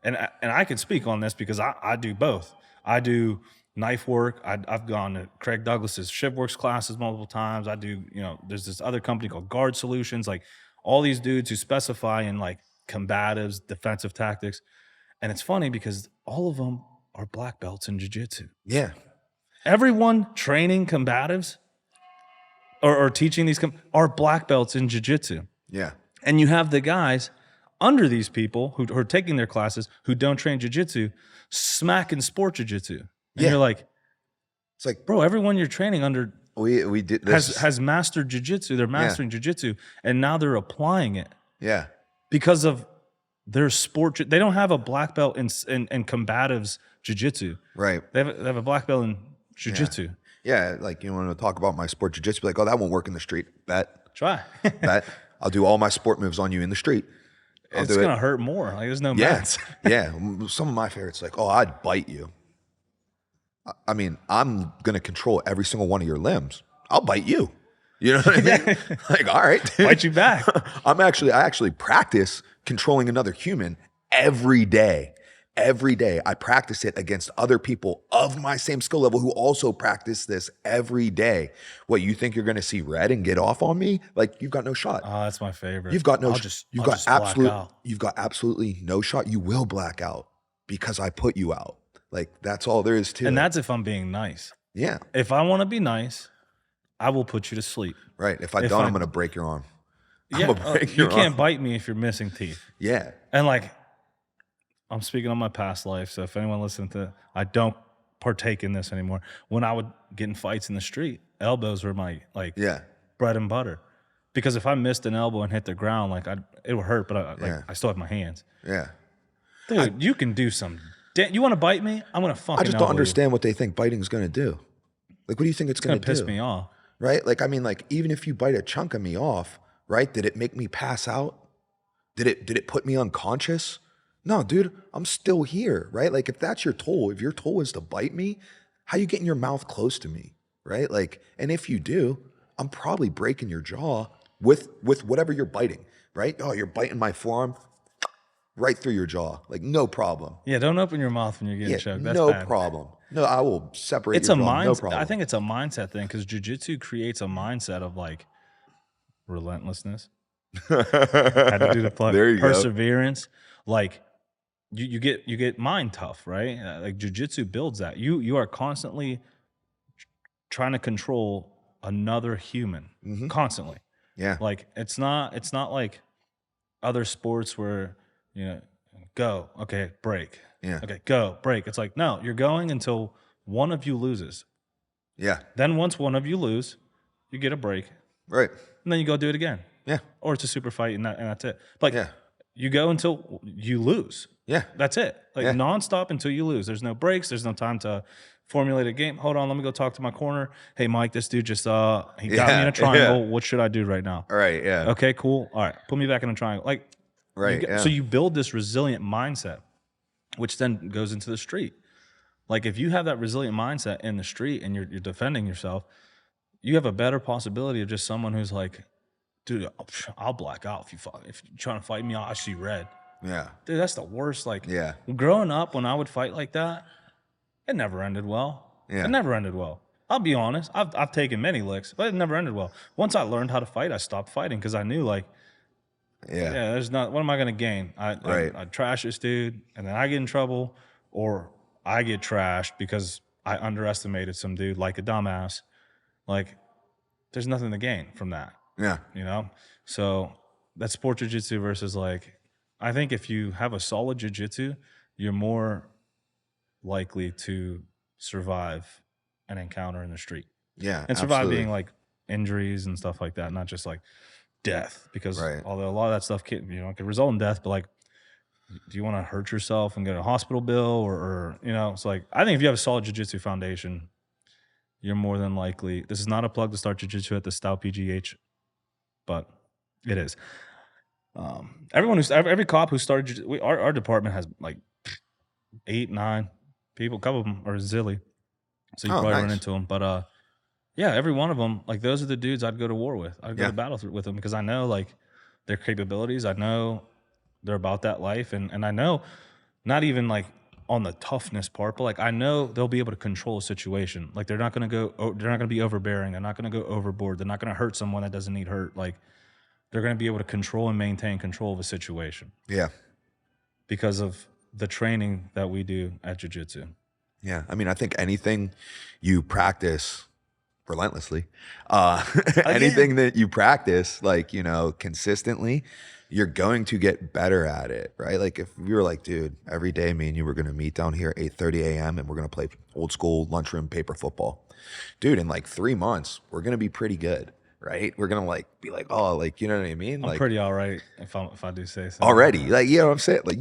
And I can speak on this because I do both. I do knife work. I've gone to Craig Douglas's ShipWorks classes multiple times. I do, you know, there's this other company called Guard Solutions, like all these dudes who specify in like combatives, defensive tactics. And it's funny because all of them are black belts in jiu-jitsu. Yeah. Everyone training combatives or teaching these are black belts in jiu-jitsu. Yeah. And you have the guys under these people who are taking their classes who don't train jiu-jitsu, smacking sport jiu-jitsu. And you're like, it's like, bro, everyone you're training under we did this has mastered jiu-jitsu. They're mastering jiu-jitsu, and now they're applying it. Yeah. Because of their sport. They don't have a black belt in combatives jiu-jitsu. Right. They have a black belt in jiu-jitsu. Yeah, like you want to talk about my sport jiu-jitsu, be like, oh, that won't work in the street. Bet. Try. Bet. I'll do all my sport moves on you in the street. It's going to hurt more. Like there's no mats. Yeah. Some of my favorites, like, oh, I'd bite you. I mean, I'm going to control every single one of your limbs. I'll bite you. You know what I mean? Like, all right. Dude. Bite you back. I actually practice controlling another human every day. Every day I practice it against other people of my same skill level who also practice this every day. What, you think you're going to see red and get off on me? Like, you've got no shot. Oh, that's my favorite. You've got you've got absolutely no shot. You will black out because I put you out. Like, that's all there is to it. And that's if I'm being nice. Yeah. If I want to be nice, I will put you to sleep. Right. If I don't, I'm going to break your arm. Yeah, you can't bite me if you're missing teeth. Yeah. And like, I'm speaking on my past life, so if anyone listening to, I don't partake in this anymore. When I would get in fights in the street, elbows were my bread and butter. Because if I missed an elbow and hit the ground, like it would hurt, but I still have my hands. Yeah. Dude, you can do some. You want to bite me? I'm gonna fucking. I just don't understand what they think biting's gonna do. Like, what do you think it's gonna do? Piss me off, right? Like, I mean, like, even if you bite a chunk of me off, right? Did it make me pass out? Did it put me unconscious? No, dude, I'm still here, right? Like, if that's your tool, if your tool is to bite me, how you getting your mouth close to me, right? Like, and if you do, I'm probably breaking your jaw with whatever you're biting, right? Oh, you're biting my forearm, right through your jaw, like no problem. Yeah, don't open your mouth when you're getting choked. That's no bad. problem. No, I will separate. It's your a jaw, mindset. no problem. I think it's a mindset thing because jiu-jitsu creates a mindset of like relentlessness. Had to do the plug. There you Perseverance. Go. Like you get mind tough, right? Like jiu-jitsu builds that. You are constantly trying to control another human, constantly. Yeah. Like it's not like other sports where, you know, go, okay, break. Yeah. Okay, go, break. It's like, no, you're going until one of you loses. Yeah. Then once one of you lose, you get a break. Right. And then you go do it again. Yeah. Or it's a super fight and that's it. Like you go until you lose. Yeah. That's it. Like nonstop until you lose. There's no breaks. There's no time to formulate a game. Hold on, let me go talk to my corner. Hey, Mike, this dude just he got me in a triangle. What should I do right now? All right, yeah. Okay, cool. All right, put me back in a triangle. Like, right. So you build this resilient mindset, which then goes into the street. Like if you have that resilient mindset in the street and you're defending yourself, you have a better possibility of just someone who's like, dude, I'll black out if you're trying to fight me. I see red. Yeah. Dude, that's the worst. Like, yeah. Growing up, when I would fight like that, it never ended well. Yeah. It never ended well. I'll be honest. I've taken many licks, but it never ended well. Once I learned how to fight, I stopped fighting because I knew like, there's not. What am I going to gain? I trash this dude, and then I get in trouble, or I get trashed because I underestimated some dude like a dumbass. Like, there's nothing to gain from that. Yeah. You know. So that's sport jiu-jitsu versus like. I think if you have a solid jiu-jitsu, you're more likely to survive an encounter in the street. Yeah, and survive absolutely. being like injuries and stuff like that, not just like death. Because although a lot of that stuff can result in death, but like, do you want to hurt yourself and get a hospital bill or it's like I think if you have a solid jiu-jitsu foundation, you're more than likely. This is not a plug to start jiu-jitsu at the Stout PGH, but it is. Every cop who started our department has like 8, 9 people. A couple of them are Zilly, so you probably run into them. But every one of them, like those are the dudes I'd go to war with. I'd go to battle with them because I know like their capabilities. I know they're about that life, and I know not even like on the toughness part, but like I know they'll be able to control a situation. Like they're not going to be overbearing. They're not going to go overboard. They're not going to hurt someone that doesn't need hurt. Like. They're going to be able to control and maintain control of a situation. Yeah. Because of the training that we do at jiu-jitsu. Yeah. I mean, I think anything you practice relentlessly, anything that you practice, like, consistently, you're going to get better at it, right? Like if we were like, dude, every day me and you were going to meet down here at 8:30 a.m. and we're going to play old school lunchroom paper football. Dude, in like 3 months, we're going to be pretty good. Right, we're gonna like be like, oh, like you know what I mean. I'm like, pretty all right if I do say so. Already, like you know what I'm saying, like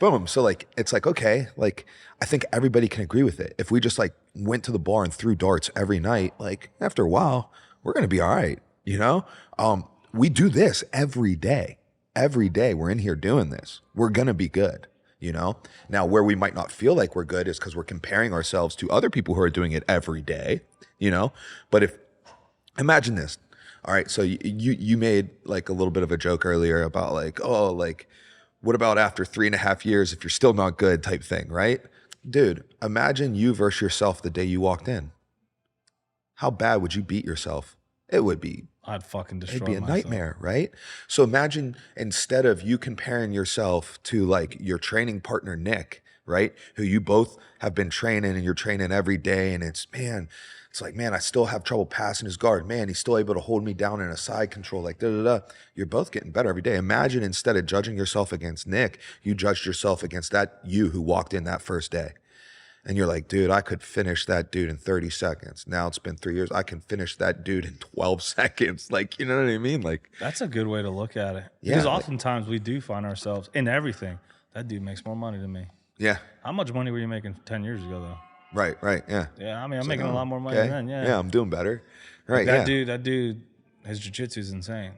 boom. So like it's like okay, like I think everybody can agree with it. If we just like went to the bar and threw darts every night, like after a while, we're gonna be all right. We do this every day. Every day we're in here doing this. We're gonna be good. Now where we might not feel like we're good is because we're comparing ourselves to other people who are doing it every day. But if imagine this. All right, so you made like a little bit of a joke earlier about like, oh, like, what about after 3.5 years if you're still not good type thing, right? Dude, imagine you versus yourself the day you walked in. How bad would you beat yourself? It would be. I'd fucking destroy myself. It'd be a myself. nightmare, right? So imagine instead of you comparing yourself to like your training partner, Nick, right? Who you both have been training and you're training every day and it's like, man, I still have trouble passing his guard. Man, he's still able to hold me down in a side control, like da-da-da. You're both getting better every day. Imagine instead of judging yourself against Nick, you judged yourself against that you who walked in that first day. And you're like, dude, I could finish that dude in 30 seconds. Now it's been 3 years. I can finish that dude in 12 seconds. Like, you know what I mean? Like, that's a good way to look at it. Yeah, Because oftentimes we do find ourselves in everything. That dude makes more money than me. yeah. How much money were you making 10 years ago, though? Right, yeah. Yeah, I mean, I'm It's making like, a oh, lot more money okay. than then. Yeah, I'm doing better. Right, that yeah. dude, his jiu-jitsu is insane.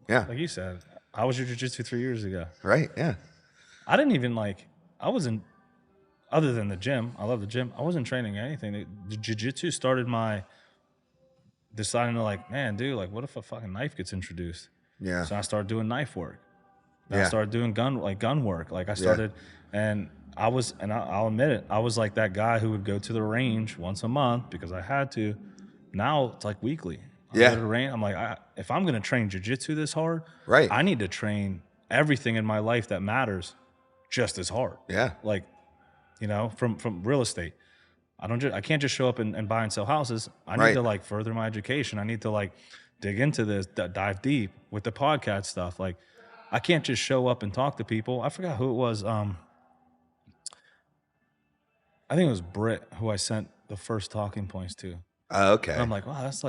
Yeah, Like you said, how was your jiu-jitsu 3 years ago? right, yeah. I didn't even I wasn't, other than the gym, I love the gym, I wasn't training anything. The jiu-jitsu started my deciding to man, dude, what if a fucking knife gets introduced? Yeah. So I started doing knife work. Then I Yeah. started doing gun work. I started, and I'll admit it, I was like that guy who would go to the range once a month because I had to. Now it's like weekly. I Yeah. go to the range. I'm like, if I'm going to train jiu-jitsu this hard, Right. I need to train everything in my life that matters just as hard. Yeah. From real estate. I can't just show up and buy and sell houses. I need Right. to further my education. I need to dig into this, dive deep with the podcast stuff. I can't just show up and talk to people. I forgot who it was. I think it was Britt who I sent the first talking points to. Okay. And I'm like, wow, that's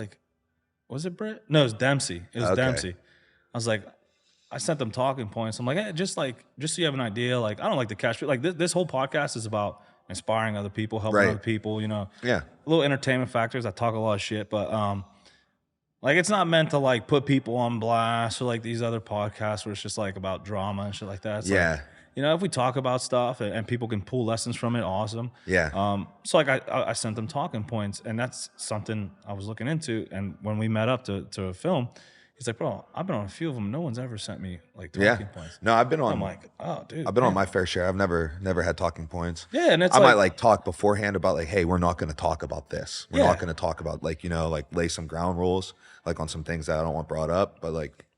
was it Britt? No, it was Dempsey. It was Okay. Dempsey. I was like, I sent them talking points. I'm like, hey, just so you have an idea, I don't like to catch this whole podcast is about inspiring other people, helping Right. other people, Yeah. little entertainment factors. I talk a lot of shit, but it's not meant to put people on blast or these other podcasts where it's just about drama and shit like that. It's Yeah. if we talk about stuff and people can pull lessons from it, awesome. Yeah. So I sent them talking points, and that's something I was looking into. And when we met up to film, he's like, bro, I've been on a few of them. No one's ever sent me talking Yeah. points. No, I've been on. I'm like, oh, dude. I've been on man. my fair share. I've never had talking points. Yeah, and it's I might talk beforehand about hey, we're not going to talk about this. We're Yeah. not going to talk about lay some ground rules on some things that I don't want brought up. But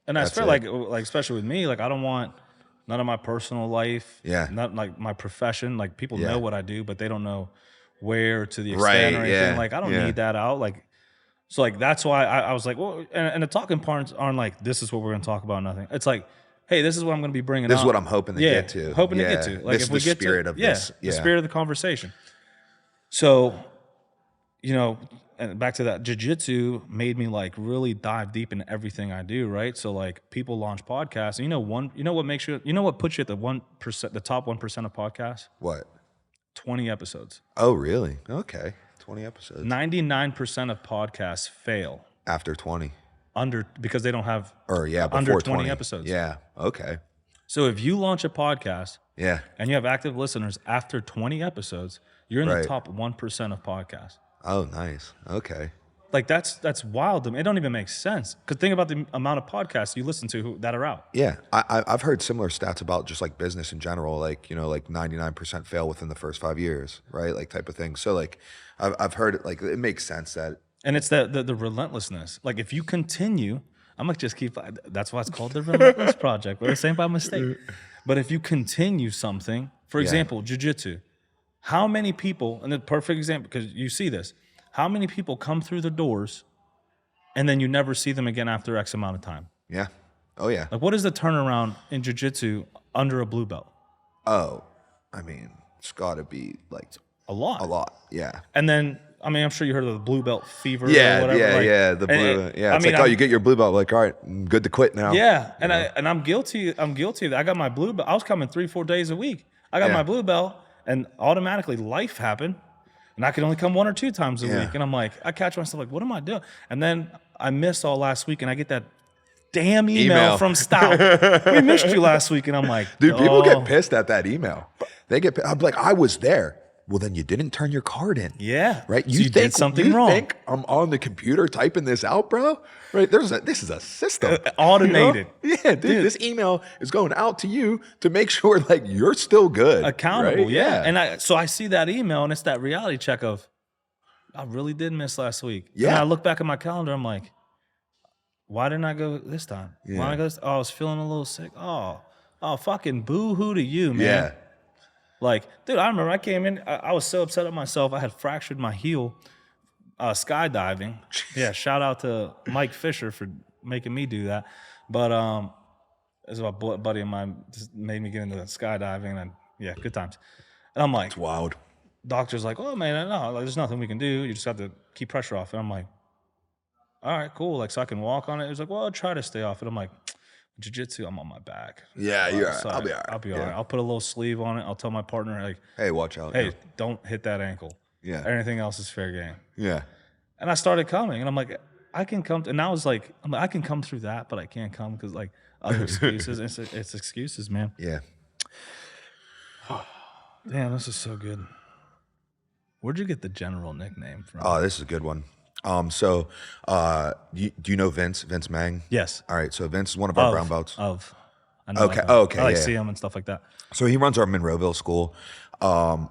and that's fair. it. Especially with me, I don't want none of my personal life. Yeah. Not my profession. People Yeah. know what I do, but they don't know where to the extent Right, or anything. yeah, I don't yeah. need that out. So that's why I was like, well, and the talking parts aren't this is what we're going to talk about. Nothing. It's hey, this is what I'm going to be bringing This up. is what I'm hoping to get to. Hoping Yeah. to get to. This If is we the get spirit to, of this. the Yeah. spirit of the conversation. So, and back to that, jiu-jitsu made me really dive deep in everything I do, right? So people launch podcasts. And what puts you at the 1%, the top 1% of podcasts? What? 20 episodes. Oh, really? Okay. 20 episodes. 99% of podcasts fail After 20. because they don't have Or yeah, before under 20 episodes. Yeah. Okay. So if you launch a podcast Yeah. and you have active listeners after 20 episodes, you're in the Right. top 1% of podcasts. Oh, nice. Okay. That's wild to me. It don't even make sense. Because think about the amount of podcasts you listen to that are out. Yeah, I've heard similar stats about just business in general, 99% fail within the first 5 years, right? Type of thing. So I've heard it, it makes sense that. And it's the relentlessness. If you continue, I'm gonna just keep. That's why it's called the Relentless Project. We're saying by mistake. But if you continue something, for example, jiu-jitsu, how many people? And the perfect example, because you see this, how many people come through the doors, and then you never see them again after X amount of time? Yeah. Oh yeah. What is the turnaround in jiu-jitsu under a blue belt? Oh, I mean, it's got to be A lot. a lot. Yeah. And then, I'm sure you heard of the blue belt fever. Yeah, or whatever. yeah. The blue. It's I mean, you get your blue belt. All right, I'm good to quit now. Yeah, and I'm guilty. I'm guilty of that. I got my blue belt. I was coming 3-4 days a week. I got Yeah. my blue belt, and automatically life happened, and I could only come 1 or 2 times a Yeah. week. And I'm like, I catch myself what am I doing? And then I missed all last week, and I get that damn email from Stout. We missed you last week, and I'm like, Dude, people "Oh." get pissed at that email. I'm like, I was there. Well, then you didn't turn your card in. Yeah, Right. So you did something wrong. Think I'm on the computer typing this out, bro? Right. This is a system. Automated. You know? Yeah, dude. This email is going out to you to make sure you're still good. Accountable. right? Yeah. And I see that email, and it's that reality check of, I really did miss last week. Yeah. And I look back at my calendar, I'm like, why didn't I go this time? Why didn't I go this? Oh, I was feeling a little sick. Oh, fucking boo-hoo to you, man. Yeah. Dude, I remember I came in, I was so upset at myself. I had fractured my heel skydiving. Yeah, shout out to Mike Fisher for making me do that. But it was a buddy of mine just made me get into skydiving, and yeah, good times. And I'm like, It's wild. doctor's like, oh man, no, like, there's nothing we can do. You just have to keep pressure off. And I'm like, all right, cool. Like, so I can walk on it. He was like, well, I'll try to stay off it. I'm like, jiu-jitsu, I'm on my back. Yeah, you're all right. I'll be all right. I'll be all right. I'll put a little sleeve on it. I'll tell my partner, like, Hey, watch out. hey, don't hit that ankle. Yeah. Everything else is fair game. Yeah. And I started coming, and I'm like, I can come. And I was like, I can come through that, but I can't come because like other excuses. It's excuses, man. Yeah. Damn, this is so good. Where'd you get the general nickname from? Oh, this is a good one. Do you know Vince Mang? Yes. All right. So Vince is one of our brown belts. I know, Okay. I like see him and stuff like that. So he runs our Monroeville school. One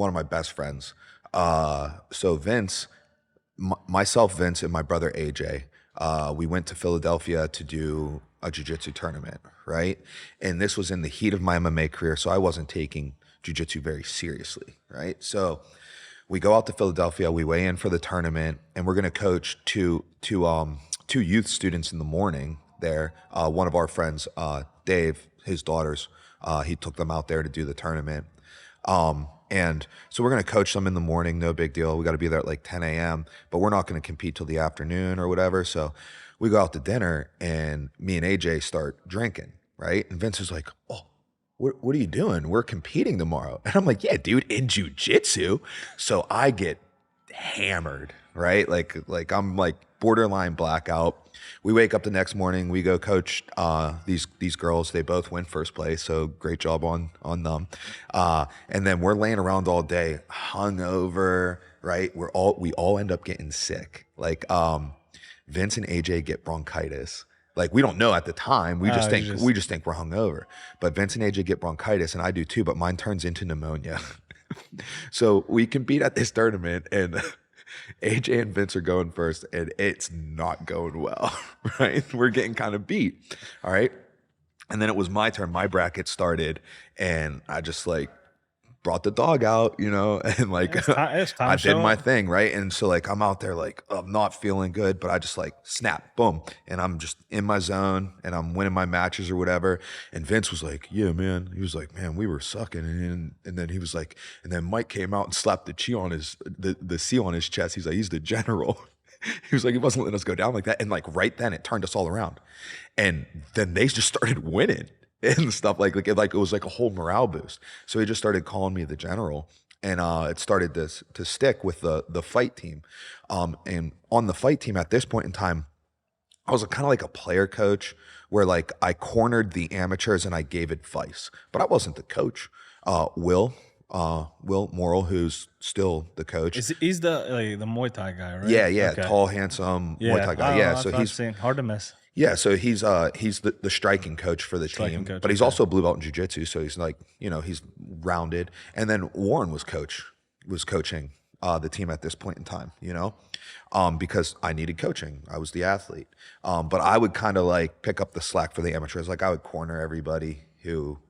of my best friends. So Vince, myself, Vince, and my brother AJ, we went to Philadelphia to do a jiu-jitsu tournament, right? And this was in the heat of my MMA career, so I wasn't taking jiu-jitsu very seriously, right? So we go out to Philadelphia, we weigh in for the tournament, and we're gonna coach two youth students in the morning there. One of our friends, Dave, his daughters, he took them out there to do the tournament. And so we're going to coach them in the morning, no big deal. We got to be there at like 10 a.m., but we're not going to compete till the afternoon or whatever. So we go out to dinner and me and AJ start drinking, right? And Vince is like, oh, what are you doing? We're competing tomorrow. And I'm like, yeah, dude, in jiu-jitsu. So I get hammered, right? Like I'm like borderline blackout. We wake up the next morning, we go coach these girls. They both win first place, so great job on them. And then we're laying around all day, hungover, right? We all end up getting sick. Like Vince and AJ get bronchitis. Like we don't know at the time. We just think we're hungover. But Vince and AJ get bronchitis, and I do too. But mine turns into pneumonia. So we compete at this tournament, and AJ and Vince are going first, and it's not going well, right? We're getting kind of beat, all right? And then it was my turn. My bracket started, and I just like brought the dog out, you know, and like it's time I did my thing, right? And so like I'm out there like I'm not feeling good, but I just like snap, boom, and I'm just in my zone, and I'm winning my matches or whatever. And Vince was like, "Yeah, man." He was like, "Man, we were sucking," and then he was like, and then Mike came out and slapped the C on his chest. He's like, "He's the general." He was like, he wasn't letting us go down like that. And like right then, it turned us all around, and then they just started winning. And stuff like it was like a whole morale boost. So he just started calling me the general, and it started to stick with the fight team. And on the fight team at this point in time, I was kind of like a player coach, where like I cornered the amateurs and I gave advice, but I wasn't the coach. Will Morrill, who's still the coach. He's the Muay Thai guy, right? Yeah, okay. Tall, handsome Muay Thai guy. So he's hard to miss. Yeah, so he's the striking coach for the team, but he's also blue belt in jiu-jitsu, so he's like, you know, he's rounded. And then Warren was coaching the team at this point in time, you know, because I needed coaching. I was the athlete, but I would kind of like pick up the slack for the amateurs. Like I would corner everybody who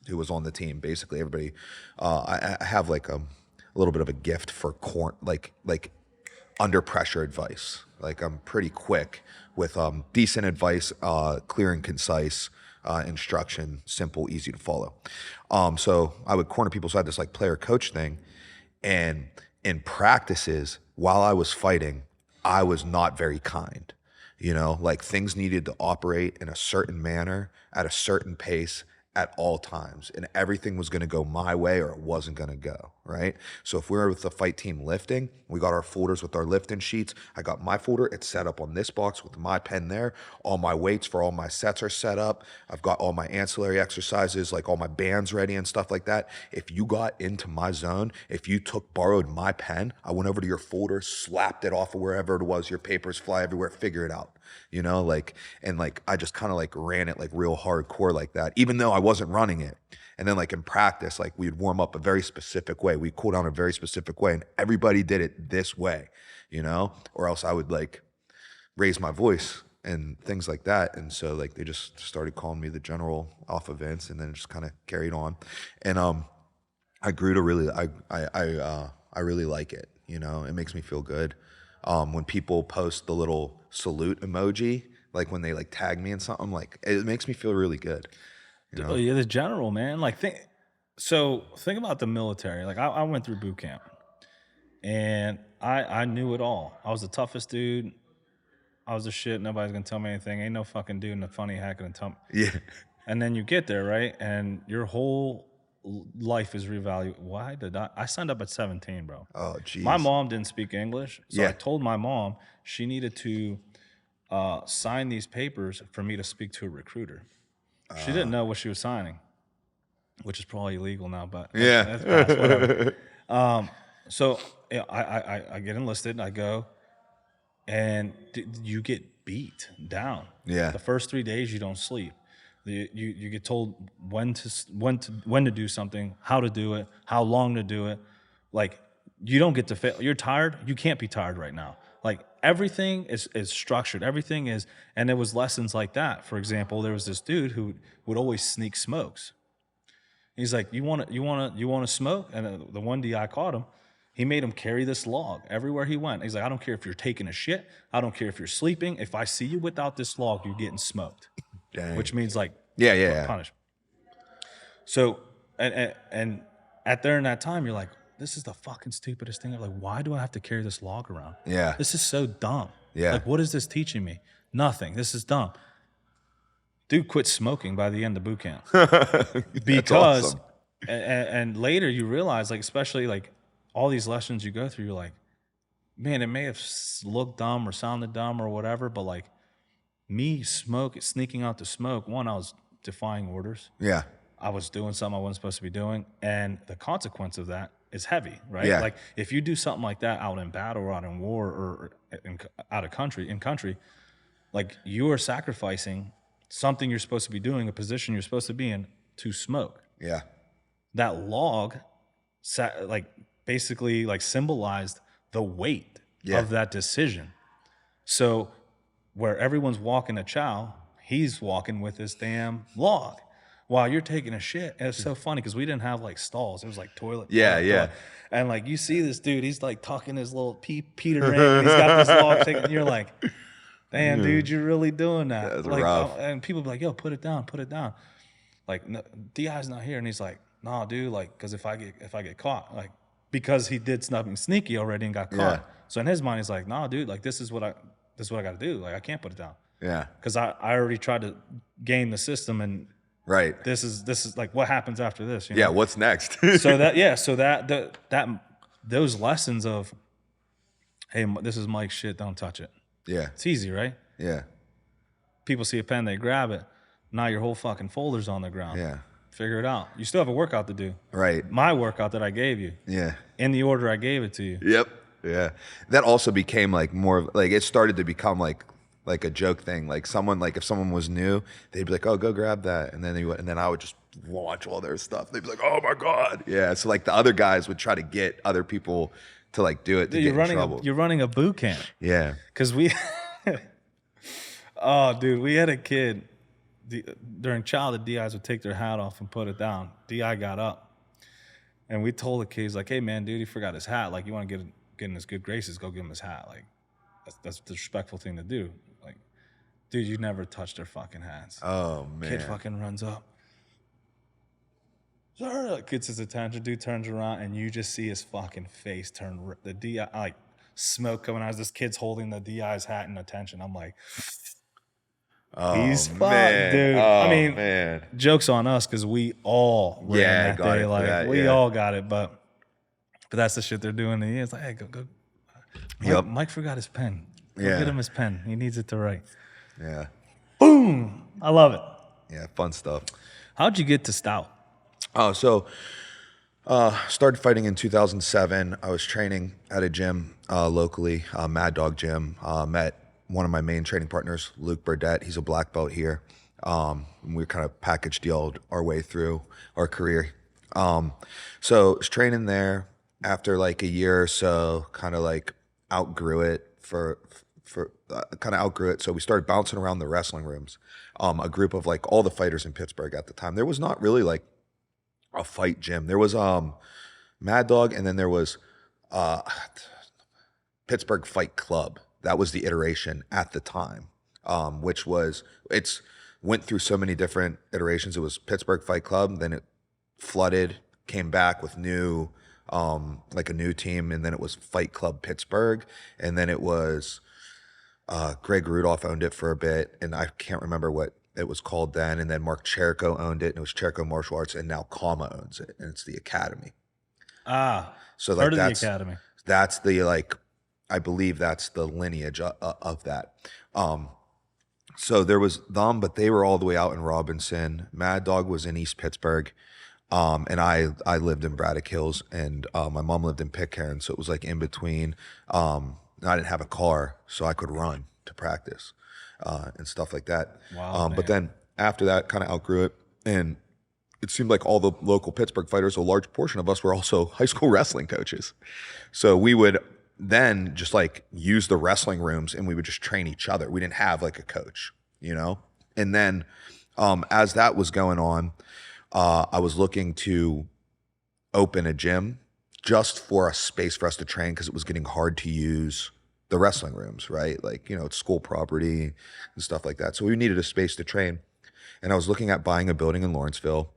was on the team. Basically, everybody. I have like a little bit of a gift for like under pressure advice. Like I'm pretty quick with decent advice, clear and concise instruction, simple, easy to follow. So I would corner people. So I had this like player coach thing, and in practices while I was fighting, I was not very kind. You know, like things needed to operate in a certain manner at a certain pace at all times, and everything was going to go my way or it wasn't going to go, right? So if we were with the fight team lifting, we got our folders with our lifting sheets. I got my folder, it's set up on this box with my pen there. All my weights for all my sets are set up. I've got all my ancillary exercises, like all my bands ready and stuff like that. If you got into my zone, if you borrowed my pen, I went over to your folder, slapped it off of wherever it was, your papers fly everywhere, figure it out. You know, like, and like, I just kind of like ran it like real hardcore like that, even though I wasn't running it. And then like in practice, like we'd warm up a very specific way. We'd cool down a very specific way, and everybody did it this way, you know, or else I would like raise my voice and things like that. And so like, they just started calling me the general off events, and then it just kind of carried on. And I grew to really, I really like it. You know, it makes me feel good. When people post the little salute emoji, like when they like tag me in something, like it makes me feel really good. You know? You're the general, man. Like So think about the military. Like I went through boot camp, and I knew it all. I was the toughest dude. I was the shit. Nobody's gonna tell me anything. Ain't no fucking dude in a funny hat gonna tell me. Yeah. And then you get there, right? And your whole life is reevaluated. Why did I signed up at 17, bro. Oh, geez. My mom didn't speak English, so Yeah. I told my mom she needed to sign these papers for me to speak to a recruiter. She didn't know what she was signing, which is probably illegal now, but Yeah. that's whatever. So yeah, I get enlisted, I go, and you get beat down. Yeah. The first 3 days you don't sleep. You get told when to do something, how to do it, how long to do it. Like you don't get to fail. You're tired. You can't be tired right now. Like everything is structured. Everything is, and there was lessons like that. For example, there was this dude who would always sneak smokes. He's like, you want to smoke? And the one DI caught him. He made him carry this log everywhere he went. He's like, I don't care if you're taking a shit. I don't care if you're sleeping. If I see you without this log, you're getting smoked. Dang. Which means like Yeah. punish. So and at during that time, you're like, this is the fucking stupidest thing. I'm like, why do I have to carry this log around? Yeah. This is so dumb. Yeah. Like, what is this teaching me? Nothing. This is dumb. Dude quit smoking by the end of boot camp. Because awesome. and later you realize, like, especially like all these lessons you go through, you're like, man, it may have looked dumb or sounded dumb or whatever, but like me sneaking out to smoke, one, I was defying orders. Yeah. I was doing something I wasn't supposed to be doing, and the consequence of that is heavy, right? Yeah. Like if you do something like that out in battle or out in war or out of country, like you are sacrificing something you're supposed to be doing, a position you're supposed to be in, to smoke. Yeah. That log, like basically like symbolized the weight of that decision. So where everyone's walking a chow, he's walking with this damn log while you're taking a shit. And it's so funny because we didn't have like stalls. It was like toilet. Yeah. And like you see this dude, he's like tucking his little Peter ring, and he's got this log taking, and you're like, damn, dude, you're really doing that. That's like, rough. And people be like, yo, put it down. Like, no, DI's not here. And he's like, nah, dude, like, because if I get caught, like, because he did something sneaky already and got caught. Yeah. So in his mind, he's like, nah, dude, like, this is what I got to do. Like, I can't put it down. Yeah. Because I already tried to game the system, and Right. this is like what happens after this. You know? Yeah. What's next? So those lessons of, hey, this is Mike's shit, don't touch it. Yeah. It's easy, right? Yeah. People see a pen, they grab it. Now your whole fucking folder's on the ground. Yeah. Figure it out. You still have a workout to do. Right. My workout that I gave you. Yeah. In the order I gave it to you. Yep. Yeah. That also became like more of like, it started to become like a joke thing. Like someone, like if someone was new, they'd be like, oh, go grab that. And then and then I would just launch all their stuff. They'd be like, oh my God. Yeah. So like the other guys would try to get other people to like do it to Dude, get in trouble. you're running a boot camp. Yeah. Because we, oh, dude, we had a kid. During chow, the DIs would take their hat off and put it down. DI got up, and we told the kids, like, hey, man, dude, he forgot his hat. Like, you want to get in his good graces, go give him his hat. Like, that's the respectful thing to do. Like, dude, you never touch their fucking hats. Oh, man. Kid fucking runs up. Sir, gets his attention. Dude turns around, and you just see his fucking face turn. The DI, like, smoke coming out as this kid's holding the DI's hat in attention. I'm like, he's fucked, dude. Oh, I mean, man. joke's on us because we all ran that got day. it for Like that, we yeah. all got it, but that's the shit they're doing. And it's like, hey, go. Yep. Mike forgot his pen. Go Yeah. get him his pen. He needs it to write. Yeah. Boom! I love it. Yeah. Fun stuff. How'd you get to stout? Oh, so started fighting in 2007. I was training at a gym locally, Mad Dog Gym. Met one of my main training partners, Luke Burdett. He's a black belt here. We kind of package dealed our way through our career. So I was training there. After like a year or so, kind of like outgrew it So we started bouncing around the wrestling rooms. A group of like all the fighters in Pittsburgh at the time. There was not really like a fight gym. There was Mad Dog, and then there was Pittsburgh Fight Club. That was the iteration at the time, which was, went through so many different iterations. It was Pittsburgh Fight Club, then it flooded came back with new, like a new team, and then it was Fight Club Pittsburgh, and then it was Greg Rudolph owned it for a bit, and I can't remember what it was called then, and then Mark Cherico owned it, and it was Cherico Martial Arts, and now Kama owns it, and it's the Academy. So like that's the Academy. That's the like, I believe that's the lineage of that. So there was them, but they were all the way out in Robinson. Mad Dog was in East Pittsburgh, and I lived in Braddock Hills, and my mom lived in Pitcairn, so it was like in between. I didn't have a car, so I could run to practice and stuff like that. Wow, but then after that, kind of outgrew it, and it seemed like all the local Pittsburgh fighters, a large portion of us were also high school wrestling coaches. So we would then just like use the wrestling rooms and we would just train each other. We didn't have like a coach, you know? And then as that was going on, I was looking to open a gym just for a space for us to train, because it was getting hard to use the wrestling rooms, right? Like, you know, it's school property and stuff like that. So we needed a space to train. And I was looking at buying a building in Lawrenceville.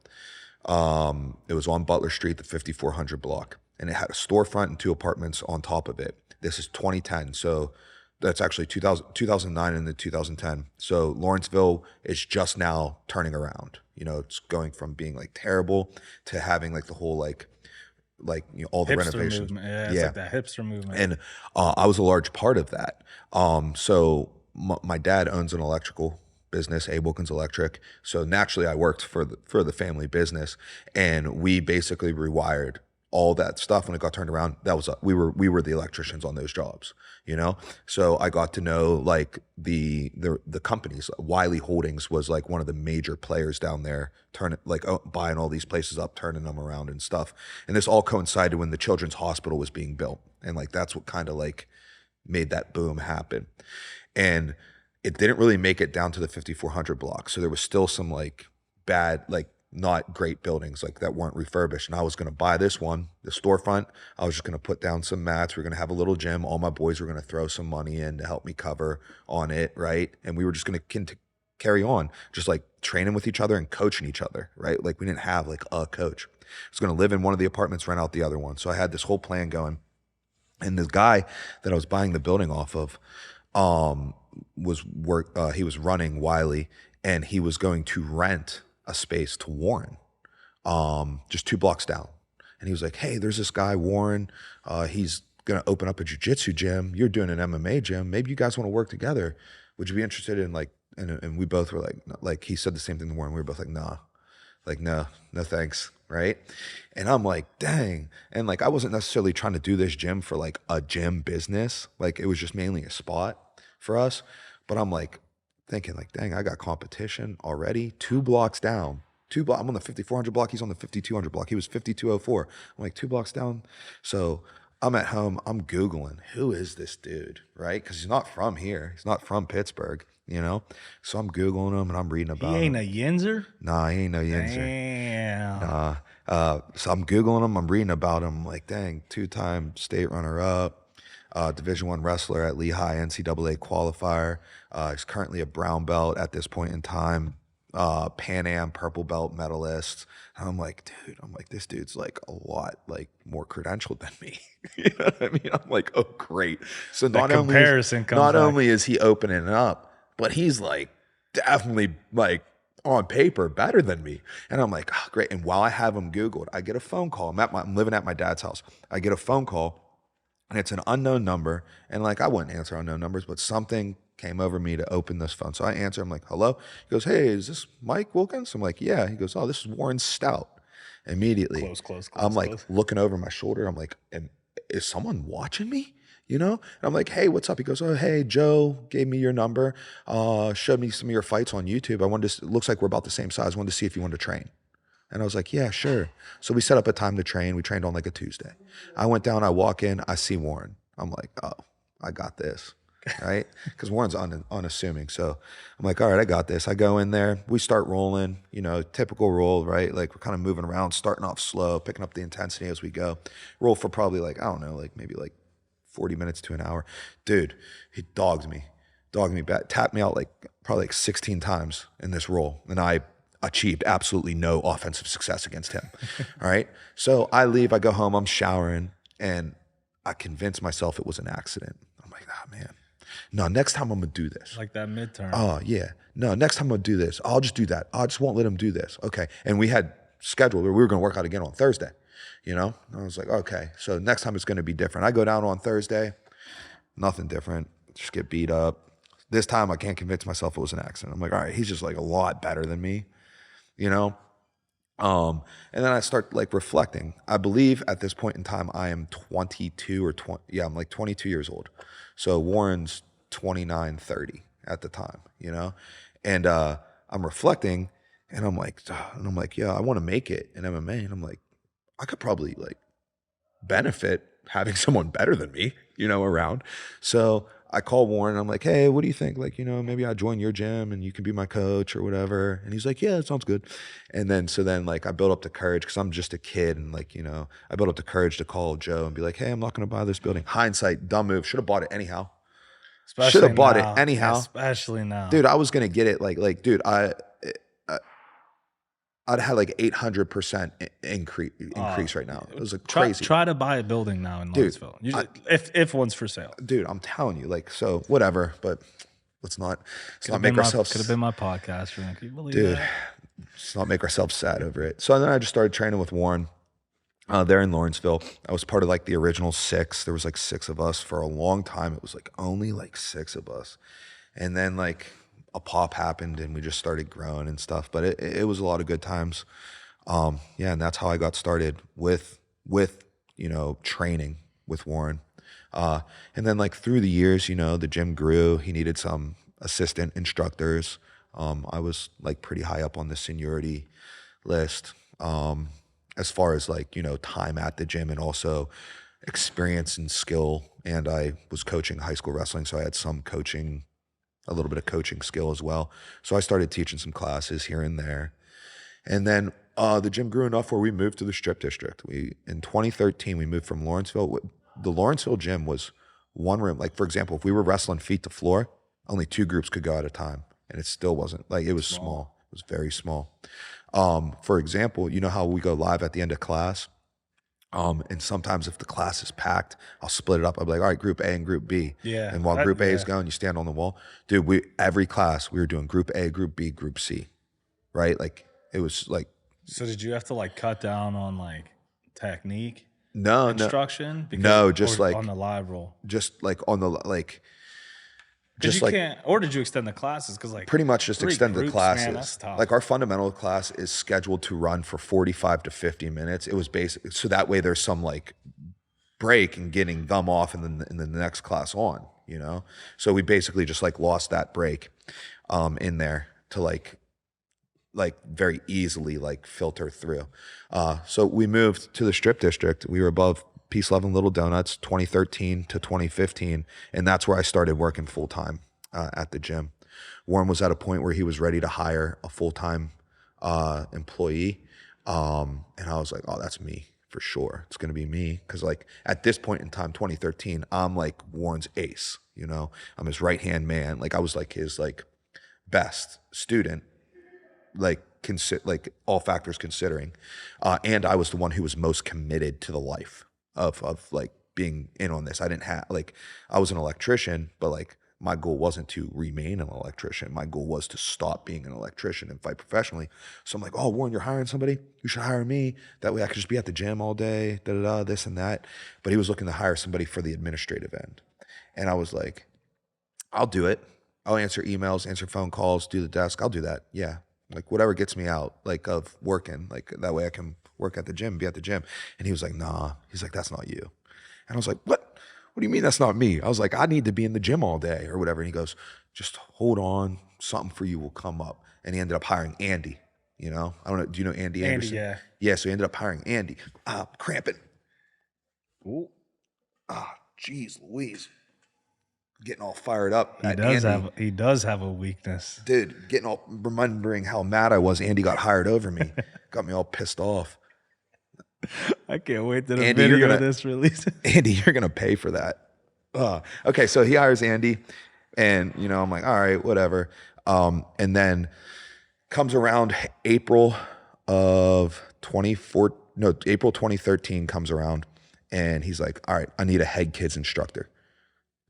It was on Butler Street, the 5400 block, and it had a storefront and 2 apartments on top of it. This is 2010, so that's actually 2009 and then 2010. So Lawrenceville is just now turning around. You know, it's going from being like terrible to having like the whole like you know, all the hipster renovations. Movement. Yeah, it's like that hipster movement. And I was a large part of that. So my dad owns an electrical business, Wilkins Electric. So naturally I worked for the family business, and we basically rewired all that stuff. When it got turned around, that was we were the electricians on those jobs, you know? So I got to know like the companies. Wiley Holdings was like one of the major players down there, buying all these places up, turning them around and stuff. And this all coincided when the Children's Hospital was being built. And like that's what kind of like made that boom happen. And it didn't really make it down to the 5400 block. So there was still some like bad, like not great buildings like that weren't refurbished. And I was going to buy this one, the storefront. I was just going to put down some mats. We are going to have a little gym. All my boys were going to throw some money in to help me cover on it, right? And we were just going to carry on, just like training with each other and coaching each other, right? Like we didn't have like a coach. I was going to live in one of the apartments, rent out the other one. So I had this whole plan going. And this guy that I was buying the building off of, he was running Wiley, and he was going to rent a space to Warren, just 2 blocks down. And he was like, hey, there's this guy, Warren, he's gonna open up a jiu-jitsu gym. You're doing an MMA gym. Maybe you guys want to work together. Would you be interested in like, and we both were like, he said the same thing to Warren. We were both like, nah, like, no thanks. Right. And I'm like, dang. And like, I wasn't necessarily trying to do this gym for like a gym business. Like it was just mainly a spot for us. But I'm like thinking like, dang, I got competition already 2 blocks down. I'm on the 5400 block. He's on the 5200 block. He was 5204. I'm like 2 blocks down. So I'm at home. I'm Googling, who is this dude? Right. Cause he's not from here. He's not from Pittsburgh, you know? So I'm Googling him and I'm reading about him. He ain't a Yinzer? Nah, he ain't no Yinzer. Damn. Nah. So I'm Googling him. I'm reading about him. Like, dang, 2-time state runner-up, Division I wrestler at Lehigh, NCAA qualifier. He's currently a brown belt at this point in time. Pan Am purple belt medalist. And I'm like, dude, this dude's like a lot like more credentialed than me. You know what I mean? I'm like, oh, great. So not only is he opening up, but he's like definitely like on paper better than me. And I'm like, oh, great. And while I have him Googled, I get a phone call. I'm living at my dad's house. I get a phone call, and it's an unknown number. And like, I wouldn't answer unknown numbers, but something came over me to open this phone. So I answer. I'm like, hello? He goes, hey, is this Mike Wilkins? I'm like, yeah. He goes, oh, this is Warren Stout. Immediately. Close. I'm like looking over my shoulder. I'm like, is someone watching me? You know? And I'm like, hey, what's up? He goes, oh, hey, Joe gave me your number, showed me some of your fights on YouTube. It looks like we're about the same size. I wanted to see if you wanted to train. And I was like, yeah, sure. So we set up a time to train. We trained on like a Tuesday. I went down, I walk in, I see Warren. I'm like, oh, I got this, right? Because Warren's unassuming. So I'm like, all right, I got this. I go in there, we start rolling, you know, typical roll, right? Like we're kind of moving around, starting off slow, picking up the intensity as we go. Roll for probably like, I don't know, like maybe like 40 minutes to an hour. Dude, he dogged me back, tapped me out like probably like 16 times in this roll. And I achieved absolutely no offensive success against him. All right. So I leave, I go home, I'm showering, and I convince myself it was an accident. I'm like, oh man, no, next time I'm gonna do this. Like that midterm. Oh yeah. No, next time I'm gonna do this. I'll just do that. I just won't let him do this. Okay. And we had scheduled where we were gonna work out again on Thursday, you know? And I was like, okay, so next time it's gonna be different. I go down on Thursday, nothing different, just get beat up. This time I can't convince myself it was an accident. I'm like, all right, he's just like a lot better than me, you know? And then I start like reflecting. I believe at this point in time, I am 22 or 20. Yeah, I'm like 22 years old. So Warren's 29, 30 at the time, you know? And I'm reflecting and I'm like, yeah, I want to make it in MMA. And I'm like, I could probably like benefit having someone better than me, you know, around. So I call Warren. I'm like, hey, what do you think? Like, you know, maybe I join your gym and you can be my coach or whatever. And he's like, yeah, that sounds good. And then, so then like I built up the courage because I'm just a kid. And like, you know, I built up the courage to call Joe and be like, hey, I'm not going to buy this building. Hindsight, dumb move. Should have bought it anyhow. Should have bought it anyhow. Especially now. Dude, I was going to get it. Like, dude, I'd had like 800% increase right now. It was like crazy. Try to buy a building now in Lawrenceville. If one's for sale. Dude, I'm telling you, like, so whatever, but let's not make ourselves. Could have been my podcast. Can you believe dude, that? Let's not make ourselves sad over it. So then I just started training with Warren there in Lawrenceville. I was part of like the original 6. There was like 6 of us for a long time. It was like only like 6 of us. And then like a pop happened and we just started growing and stuff, but it was a lot of good times. Yeah. And that's how I got started with, you know, training with Warren. And then like through the years, you know, the gym grew, he needed some assistant instructors. I was like pretty high up on the seniority list, as far as like, you know, time at the gym and also experience and skill. And I was coaching high school wrestling. So I had some coaching, a little bit of coaching skill as well. So I started teaching some classes here and there. And then the gym grew enough where we moved to the Strip District. In 2013, we moved from Lawrenceville. The Lawrenceville gym was one room. Like, for example, if we were wrestling feet to floor, only 2 groups could go at a time. And it still wasn't, like, it was small. It was very small. For example, you know how we go live at the end of class? And sometimes if the class is packed, I'll split it up. I'll be like, all right, group A and group B. Yeah. And while group A is going, you stand on the wall. Dude, every class, we were doing group A, group B, group C, right? Like, it was like. So did you have to like cut down on like technique? No, instruction? No, just like. On the live roll? Just like on the, like. Just like, or did you extend the classes? Because like pretty much just extend the classes. Man, that's tough. Like our fundamental class is scheduled to run for 45 to 50 minutes. It was basic, so that way there's some like break and getting them off and then the next class on. You know, so we basically just like lost that break in there to like very easily like filter through. So we moved to the Strip District. We were above Peace, Love, and Little Donuts, 2013 to 2015. And that's where I started working full-time at the gym. Warren was at a point where he was ready to hire a full-time employee. And I was like, oh, that's me for sure. It's going to be me. Because like at this point in time, 2013, I'm like Warren's ace, you know? I'm his right-hand man. Like I was like his like best student, like all factors considering. And I was the one who was most committed to the life of like being in on this. I didn't have like, I was an electrician, but like my goal wasn't to remain an electrician. My goal was to stop being an electrician and fight professionally. So I'm like, oh, Warren, you're hiring somebody? You should hire me. That way I could just be at the gym all day, this and that. But he was looking to hire somebody for the administrative end. And I was like, I'll do it. I'll answer emails, answer phone calls, do the desk. I'll do that. Yeah. Like whatever gets me out, like of working, like that way I can work at the gym, be at the gym. And he was like, nah. He's like, that's not you. And I was like, what? What do you mean that's not me? I was like, I need to be in the gym all day or whatever. And he goes, just hold on. Something for you will come up. And he ended up hiring Andy, you know? I don't know. Do you know Andy Anderson? Yeah. Yeah, so he ended up hiring Andy. Cramping. Ooh. Jeez Louise. Getting all fired up. He does have a weakness. Dude, remembering how mad I was Andy got hired over me. Got me all pissed off. I can't wait to the video of this release. Andy, you're going to pay for that. Okay, so he hires Andy, and, you know, I'm like, all right, whatever. And then Comes around April 2013 comes around, and he's like, all right, I need a head kids instructor,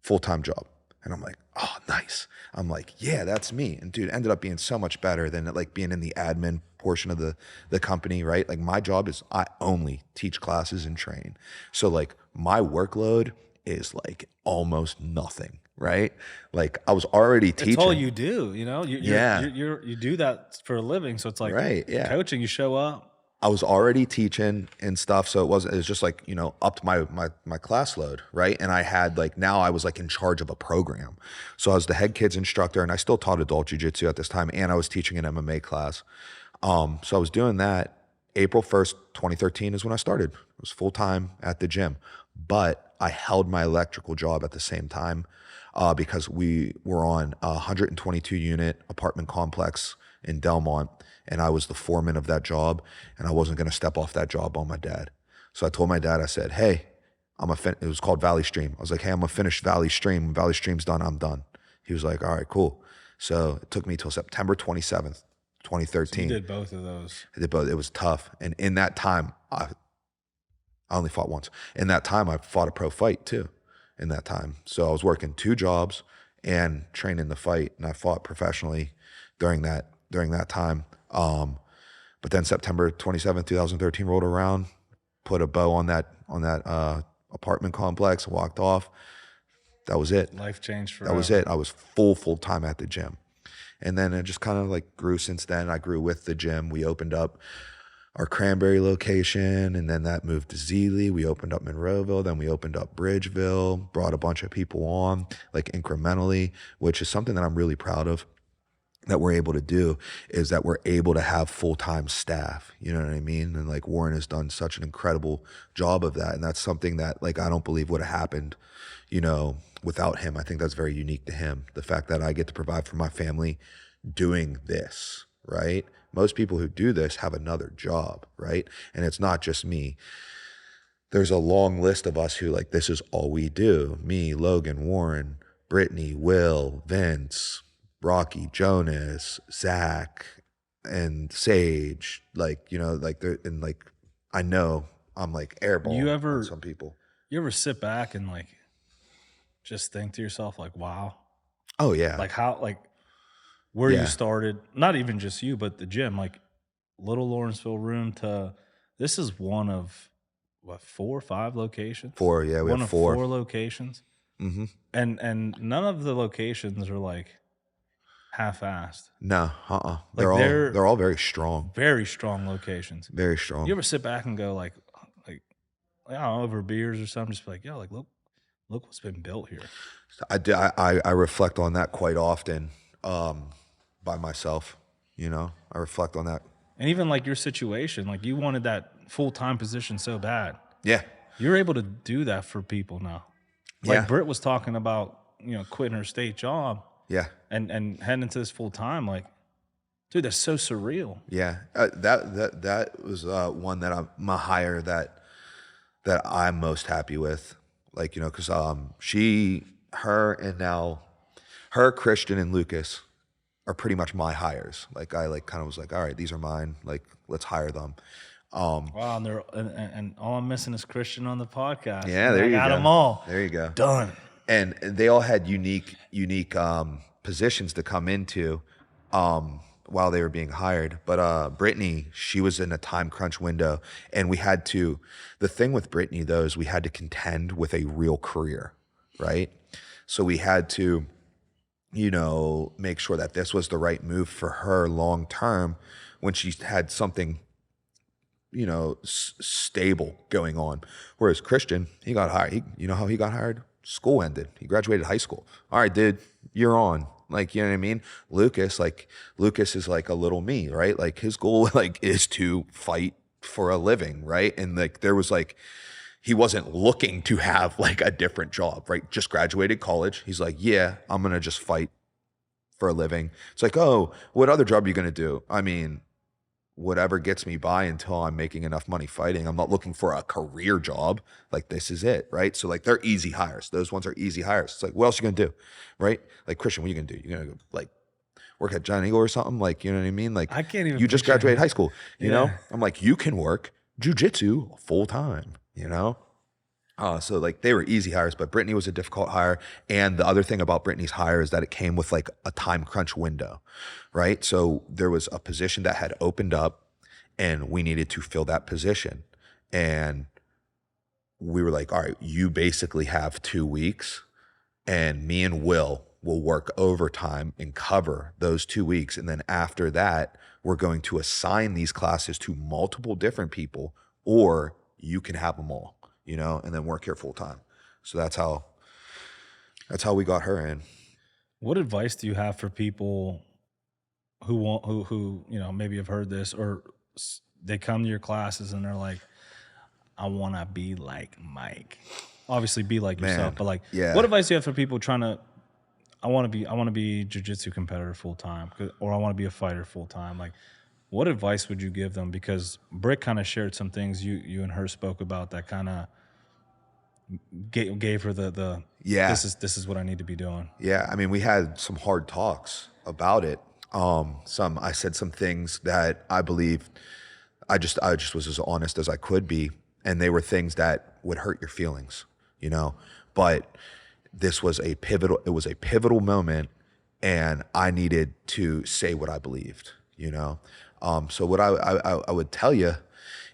full-time job. And I'm like, oh, nice. I'm like, yeah, that's me. And dude, it ended up being so much better than like being in the admin portion of the company, right? Like my job is I only teach classes and train. So like my workload is like almost nothing, right? Like I was already teaching. It's all you do, you know? You do that for a living. So it's like right, yeah. Coaching, you show up. I was already teaching and stuff, so it was just like, you know, upped my class load, right? And I had like, now I was like in charge of a program. So I was the head kids instructor, and I still taught adult jiu-jitsu at this time, and I was teaching an MMA class. So I was doing that. April 1st, 2013 is when I started. It was full-time at the gym, but I held my electrical job at the same time because we were on a 122 unit apartment complex in Delmont, and I was the foreman of that job, and I wasn't going to step off that job on my dad. So I told my dad, I said, hey, it was called Valley Stream. I was like, hey, I'm going to finish Valley Stream. When Valley Stream's done, I'm done. He was like, all right, cool. So it took me till September 27th, 2013. So you did both of those. I did both. It was tough. And in that time, I only fought once. In that time, I fought a pro fight too, in that time. So I was working 2 jobs and training to fight, and I fought professionally during that time. But then September 27th, 2013 rolled around, put a bow on that apartment complex, walked off. That was it. Life changed forever. That was it. I was full time at the gym. And then it just kind of like grew since then. I grew with the gym. We opened up our Cranberry location, and then that moved to Zealy. We opened up Monroeville, then we opened up Bridgeville, brought a bunch of people on, like incrementally, which is something that I'm really proud of. That we're able to do is that we're able to have full-time staff, you know what I mean? And like Warren has done such an incredible job of that. And that's something that like, I don't believe would have happened, you know, without him. I think that's very unique to him. The fact that I get to provide for my family doing this, right? Most people who do this have another job, right? And it's not just me. There's a long list of us who like, this is all we do. Me, Logan, Warren, Brittany, Will, Vince, Rocky, Jonas, Zach, and Sage, like, you know, like they're, and like, I know I'm like airball on some people. You ever sit back and like just think to yourself like, wow. Oh yeah. Like how, like where you started, not even just you, but the gym, like Little Lawrenceville room to, this is one of what, 4 or 5 locations? 4, yeah. We have 4. One of 4 locations. Mm-hmm. And none of the locations are like half-assed. No, Like they're all very strong. Very strong locations. Very strong. You ever sit back and go like I don't know, over beers or something, just be like, yo, like look what's been built here. I reflect on that quite often by myself, you know. I reflect on that. And even like your situation, like you wanted that full-time position so bad. Yeah. You're able to do that for people now. Like Britt was talking about, you know, quitting her state job. Yeah. And heading into this full time, like, dude, that's so surreal. Yeah. That was one that I'm a hire that I'm most happy with. Like, you know, because her, Christian, and Lucas are pretty much my hires. Like I like kind of was like, all right, these are mine. Like, let's hire them. Wow, and all I'm missing is Christian on the podcast. Yeah, there you go. I got them all. There you go. Done. And they all had unique positions to come into while they were being hired. But Brittany, she was in a time crunch window, and the thing with Brittany though is we had to contend with a real career, right? So we had to, you know, make sure that this was the right move for her long term when she had something, you know, stable going on. Whereas Christian, he got hired. You know how he got hired? School ended. He graduated high school. All right, dude, you're on. Like, you know what I mean? Lucas is like a little me, right? Like his goal like is to fight for a living, right? And like there was like, he wasn't looking to have like a different job, right? Just graduated college. He's like, yeah, I'm going to just fight for a living. It's like, oh, what other job are you going to do? I mean, whatever gets me by until I'm making enough money fighting. I'm not looking for a career job. Like, this is it, right? So like, they're easy hires. Those ones are easy hires. It's like, what else are you gonna do, right? Like, Christian, what are you gonna do? You're gonna go, like, work at Giant Eagle or something. Like, you know what I mean? Like, I can't even you just picture graduated him. high school, you Yeah. know? I'm like, you can work jujitsu full time, you know? So like they were easy hires, but Brittany was a difficult hire. And the other thing about Brittany's hire is that it came with like a time crunch window, right? So there was a position that had opened up and we needed to fill that position. And we were like, all right, you basically have 2 weeks and me and will work overtime and cover those 2 weeks. And then after that, we're going to assign these classes to multiple different people, or you can have them all, you know, and then work here full time. So that's how we got her in. What advice do you have for people who you know, maybe have heard this, or they come to your classes and they're like, I want to be like Mike. Obviously be like yourself, but like, yeah. What advice do you have for people trying to, I want to be jiu-jitsu competitor full time, or I want to be a fighter full time? Like, what advice would you give them? Because Brick kind of shared some things you and her spoke about that kind of gave her the this is what I need to be doing. Yeah, I mean, we had some hard talks about it. I said some things that I believe I just was as honest as I could be, and they were things that would hurt your feelings, you know. But this was a pivotal moment, and I needed to say what I believed, you know. So what I would tell you,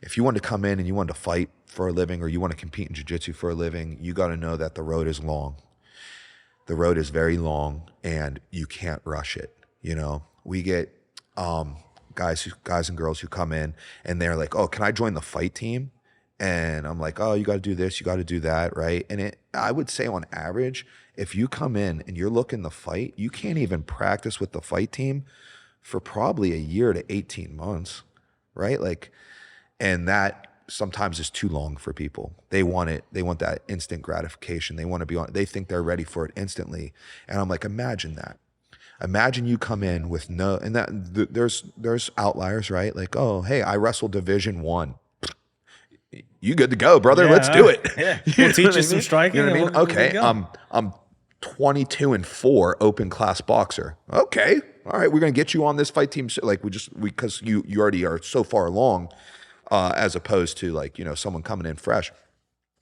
if you want to come in and you want to fight for a living, or you want to compete in jiu-jitsu for a living, you got to know that the road is long. The road is very long, and you can't rush it. You know, we get guys and girls who come in and they're like, "Oh, can I join the fight team?" And I'm like, "Oh, you got to do this, you got to do that, right?" And I would say on average, if you come in and you're looking to fight, you can't even practice with the fight team for probably a year to 18 months, right? Like, and that sometimes is too long for people. They want it. They want that instant gratification. They want to be on. They think they're ready for it instantly. And I'm like, imagine that. Imagine you come in with no, and that there's outliers, right? Like, oh, hey, I wrestled Division I. You good to go, brother? Yeah, Let's do it. Yeah, we'll teach you some striking. You know what I mean? We'll Okay, go. I'm 22-4 open class boxer. Okay, all right, we're gonna get you on this fight team. Like because you already are so far along, as opposed to like, you know, someone coming in fresh.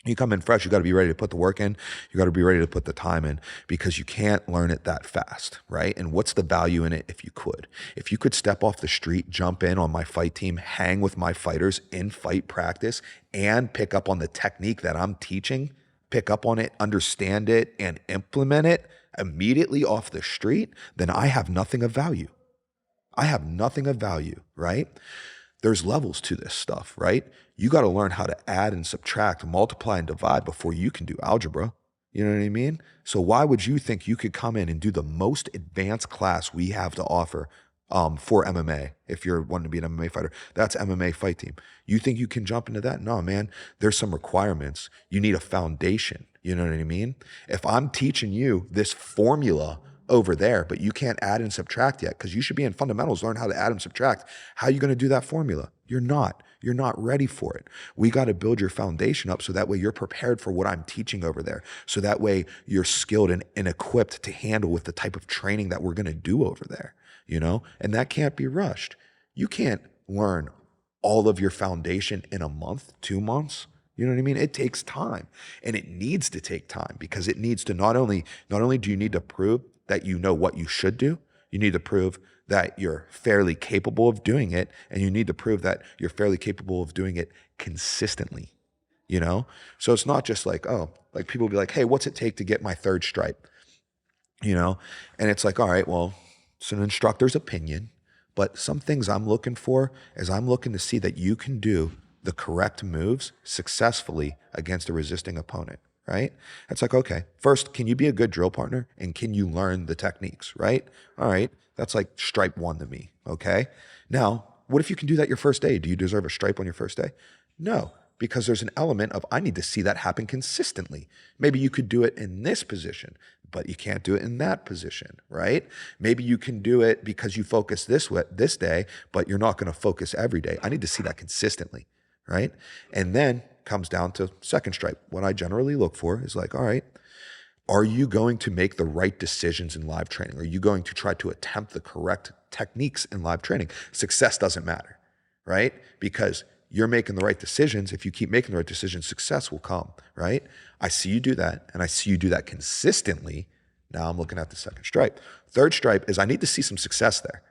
You come in fresh, you got to be ready to put the work in. You got to be ready to put the time in, because you can't learn it that fast, right? And what's the value in it if you could? If you could step off the street, jump in on my fight team, hang with my fighters in fight practice, and pick up on the technique that I'm teaching, pick up on it, understand it, and implement it immediately off the street, then I have nothing of value. I have nothing of value, right? There's levels to this stuff, right? You got to learn how to add and subtract, multiply and divide before you can do algebra. You know what I mean? So why would you think you could come in and do the most advanced class we have to offer for MMA? If you're wanting to be an MMA fighter, that's MMA fight team. You think you can jump into that? No, man, there's some requirements. You need a foundation. You know what I mean? If I'm teaching you this formula over there, but you can't add and subtract yet, because you should be in fundamentals, learn how to add and subtract. How are you going to do that formula? You're not ready for it. We got to build your foundation up so that way you're prepared for what I'm teaching over there. So that way you're skilled and equipped to handle with the type of training that we're going to do over there, you know? And that can't be rushed. You can't learn all of your foundation in a month, 2 months. You know what I mean? It takes time, and it needs to take time, because it needs to not only do you need to prove that you know what you should do, you need to prove that you're fairly capable of doing it, and you need to prove that you're fairly capable of doing it consistently, you know? So it's not just like, oh, like people will be like, hey, what's it take to get my third stripe? You know? And it's like, all right, well, it's an instructor's opinion, but some things I'm looking for is I'm looking to see that you can do the correct moves successfully against a resisting opponent, right? It's like, okay, first, can you be a good drill partner, and can you learn the techniques, right? All right, that's like stripe 1 to me, okay? Now, what if you can do that your first day? Do you deserve a stripe on your first day? No, because there's an element of I need to see that happen consistently. Maybe you could do it in this position, but you can't do it in that position, right? Maybe you can do it because you focus this day, but you're not going to focus every day. I need to see that consistently, right? And then comes down to second stripe. What I generally look for is like, all right, Are you going to make the right decisions in live training? Are you going to try to attempt the correct techniques in live training? Success doesn't matter, right? Because you're making the right decisions. If you keep making the right decisions, success will come, right? I see you do that, and I see you do that consistently. Now I'm looking at the second stripe. Third stripe is I need to see some success there.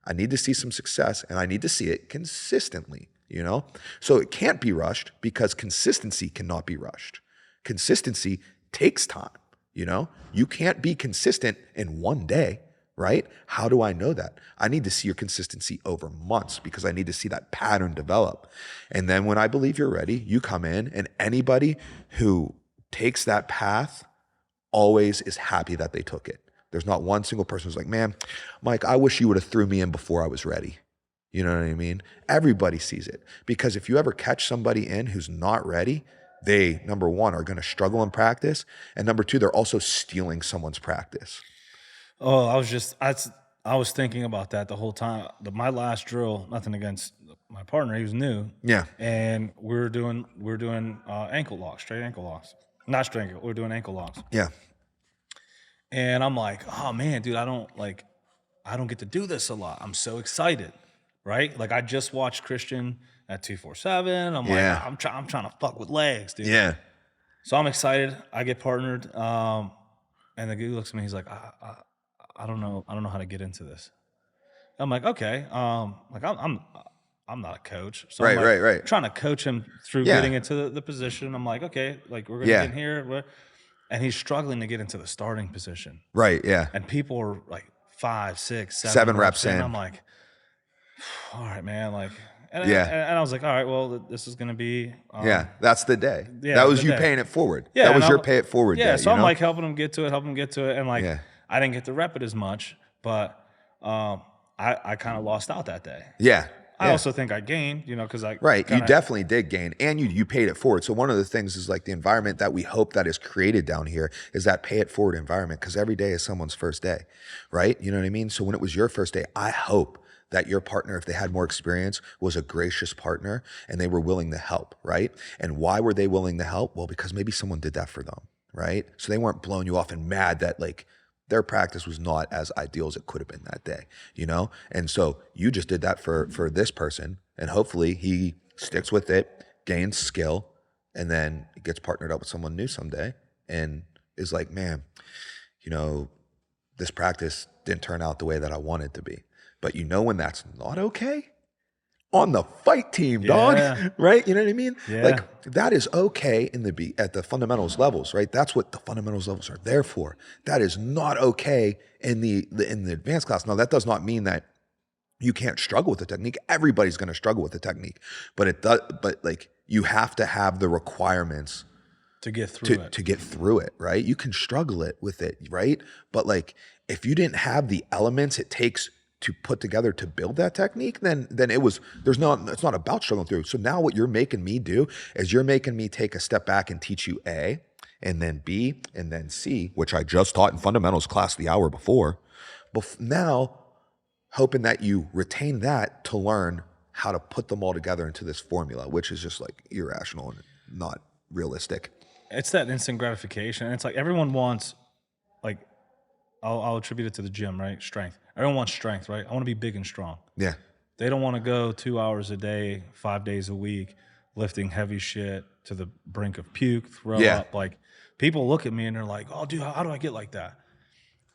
I need to see some success, and I need to see it consistently, you know? So it can't be rushed because consistency cannot be rushed. Consistency takes time. You know, you can't be consistent in one day, right? How do I know that? I need to see your consistency over months because I need to see that pattern develop. And then when I believe you're ready, you come in, and anybody who takes that path always is happy that they took it. There's not one single person who's like, man, Mike, I wish you would have threw me in before I was ready. You know what I mean? Everybody sees it, because if you ever catch somebody in who's not ready, they, number one, are going to struggle in practice. And number two, they're also stealing someone's practice. Oh, I was thinking about that the whole time. My last drill, nothing against my partner, he was new. Yeah. And we're doing ankle locks, straight ankle locks. Not straight ankle, we're doing ankle locks. Yeah. And I'm like, oh man, dude, I don't get to do this a lot. I'm so excited, right? Like I just watched Christian at 247. I'm Yeah. like, I'm trying to fuck with legs, dude. Yeah. So I'm excited. I get partnered, and the dude looks at me. He's like, I don't know how to get into this. I'm like, okay. Like I'm not a coach, so I'm like right. trying to coach him through getting into the position. I'm like, okay, like we're gonna get in here, and he's struggling to get into the starting position. Right. Yeah. And people are like 5, 6, 7 reps in. I'm like, all right, man, like. And I was like, all right, well, this is going to be. That's the day. Yeah, that was you day. paying it forward. Yeah, that was your pay it forward day. Yeah, so I'm know? like helping him get to it. And like, I didn't get to rep it as much, but I kind of lost out that day. Yeah. I also think I gained, because I. Right. You definitely did gain, and you paid it forward. So one of the things is like the environment that we hope that is created down here is that pay it forward environment, because every day is someone's first day, right? You know what I mean? So when it was your first day, I hope that your partner, if they had more experience, was a gracious partner and they were willing to help, right? And why were they willing to help? Well, because maybe someone did that for them, right? So they weren't blowing you off and mad that like their practice was not as ideal as it could have been that day, And so you just did that for this person, and hopefully he sticks with it, gains skill, and then gets partnered up with someone new someday and is like, man, this practice didn't turn out the way that I wanted to be. But when that's not okay? On the fight team, dog, right? You know what I mean? Yeah. Like that is okay at the fundamentals levels, right? That's what the fundamentals levels are there for. That is not okay in the advanced class. Now, that does not mean that you can't struggle with the technique. Everybody's going to struggle with the technique, but it does. But like you have to have the requirements to get through to get through it, right? You can struggle with it, right? But like if you didn't have the elements it takes to put together to build that technique, then it's not about struggling through. So now what you're making me do is you're making me take a step back and teach you A, and then B, and then C, which I just taught in fundamentals class the hour before. But now, hoping that you retain that to learn how to put them all together into this formula, which is just like irrational and not realistic. It's that instant gratification. And it's like everyone wants, like, I'll attribute it to the gym, right? Strength. Everyone wants strength, right? I want to be big and strong. Yeah. They don't want to go 2 hours a day, 5 days a week, lifting heavy shit to the brink of puke, throw up. Like, people look at me and they're like, oh, dude, how do I get like that?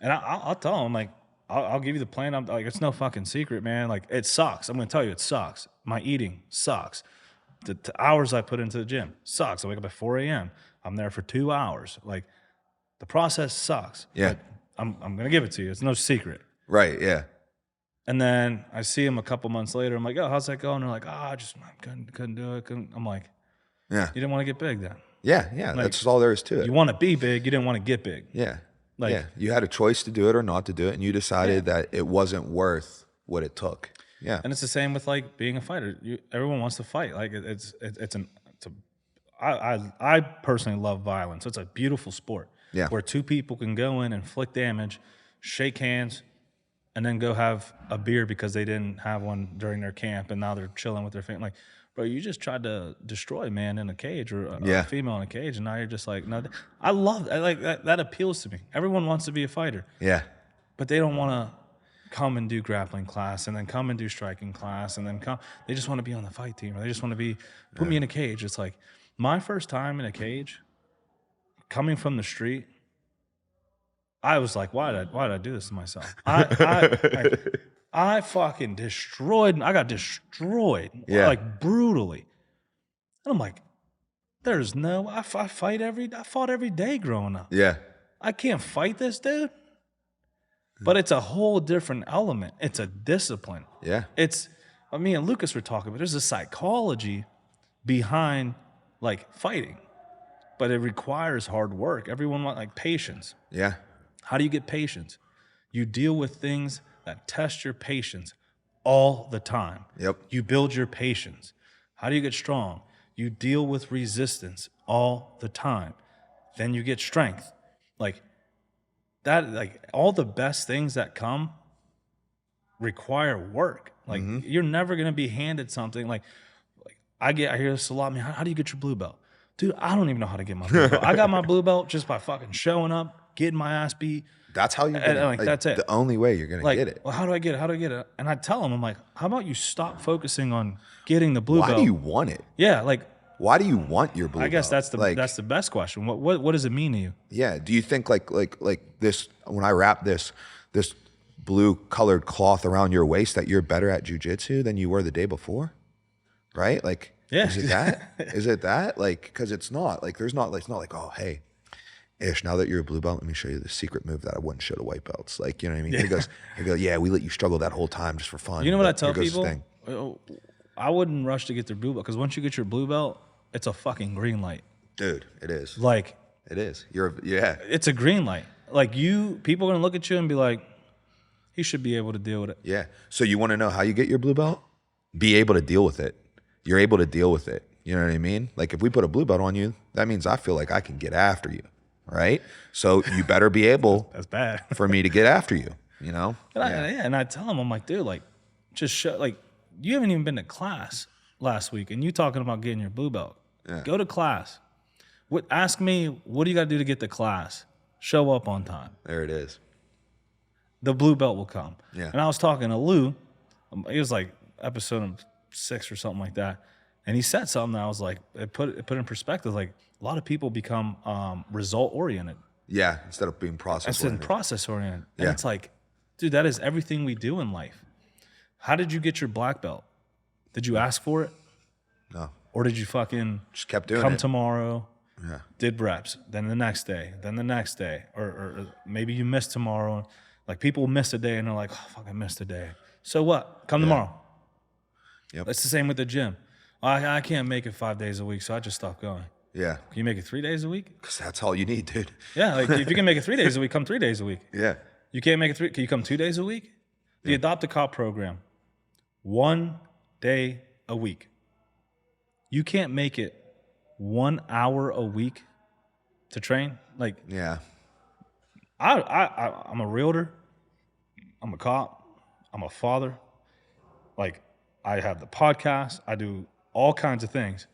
And I'll tell them, like, I'll give you the plan. I'm like, it's no fucking secret, man. Like, it sucks. I'm going to tell you, it sucks. My eating sucks. The hours I put into the gym sucks. I wake up at 4 a.m. I'm there for 2 hours. Like, the process sucks. Yeah. But I'm going to give it to you. It's no secret. Right, yeah. And then I see them a couple months later. I'm like, oh, how's that going? They're like, I couldn't do it. I'm like, yeah. You didn't want to get big then. Yeah. Like, that's all there is to it. You want to be big. You didn't want to get big. Yeah. Like, yeah. You had a choice to do it or not to do it, and you decided that it wasn't worth what it took. Yeah. And it's the same with like being a fighter. Everyone wants to fight. Like I personally love violence. It's a beautiful sport. Yeah. Where two people can go in, inflict damage, shake hands, and then go have a beer because they didn't have one during their camp, and now they're chilling with their family. Like, bro, you just tried to destroy a man in a cage or a female in a cage, and now you're just like, no. I like that. That appeals to me. Everyone wants to be a fighter. Yeah. But they don't want to come and do grappling class and then come and do striking class and then come. They just want to be on the fight team, or they just want to be, put me in a cage. It's like my first time in a cage, coming from the street, I was like, why did I do this to myself? I fucking destroyed. I got destroyed, like brutally. And I'm like, there's no. I fought every day growing up. Yeah. I can't fight this dude. But it's a whole different element. It's a discipline. Yeah. Me and Lucas were talking, but there's a psychology behind like fighting, but it requires hard work. Everyone wants like patience. Yeah. How do you get patience? You deal with things that test your patience all the time. Yep. You build your patience. How do you get strong? You deal with resistance all the time. Then you get strength. Like that, like all the best things that come require work. Like you're never gonna be handed something like I hear this a lot, man. How do you get your blue belt? Dude, I don't even know how to get my blue belt. I got my blue belt just by fucking showing up, getting my ass beat. That's how you're gonna, like that's it. The only way you're gonna get it. Well, how do I get it? How do I get it? And I tell them, I'm like, how about you stop focusing on getting the blue belt? Why do you want it? Yeah, like why do you want your blue belt? I guess that's the best question. What does it mean to you? Yeah. Do you think like this when I wrap this blue colored cloth around your waist that you're better at jiu-jitsu than you were the day before? Right? Like yeah. Is it that? Is it that? Like, because it's not like there's not like it's not like, oh hey, Ish, now that you're a blue belt, let me show you the secret move that I wouldn't show to white belts. Like, you know what I mean? Yeah. He goes, yeah, we let you struggle that whole time just for fun. You know what I tell people? I wouldn't rush to get their blue belt, because once you get your blue belt, it's a fucking green light. Dude, it is. Like, it is. It's a green light. Like people are gonna look at you and be like, he should be able to deal with it. Yeah. So you want to know how you get your blue belt? Be able to deal with it. You're able to deal with it. You know what I mean? Like if we put a blue belt on you, that means I feel like I can get after you. Right? So you better be able that's bad for me to get after you, you know? And I tell him, I'm like, dude, like, just show, like, you haven't even been to class last week, and you talking about getting your blue belt. Yeah. Go to class. Ask me, what do you got to do to get to class? Show up on time. There it is. The blue belt will come. Yeah. And I was talking to Lou. It was like episode 6 or something like that. And he said something that I was like, it put in perspective, like, a lot of people become result-oriented. Yeah, instead of being process-oriented. Instead of process-oriented. And yeah. It's like, dude, that is everything we do in life. How did you get your black belt? Did you ask for it? No. Or did you fucking just kept doing come tomorrow, yeah, did reps, then the next day, or maybe you missed tomorrow. Like people miss a day and they're like, oh, fuck, I missed a day. So what? Come tomorrow. Yep. It's the same with the gym. I can't make it 5 days a week, so I just stopped going. Yeah. Can you make it 3 days a week? Because that's all you need, dude. Yeah, like if you can make it 3 days a week, come 3 days a week. Yeah. You can't make it can you come 2 days a week? The Adopt a Cop program, 1 day a week. You can't make it 1 hour a week to train? Like, yeah. I'm a realtor. I'm a cop. I'm a father. Like, I have the podcast. I do all kinds of things.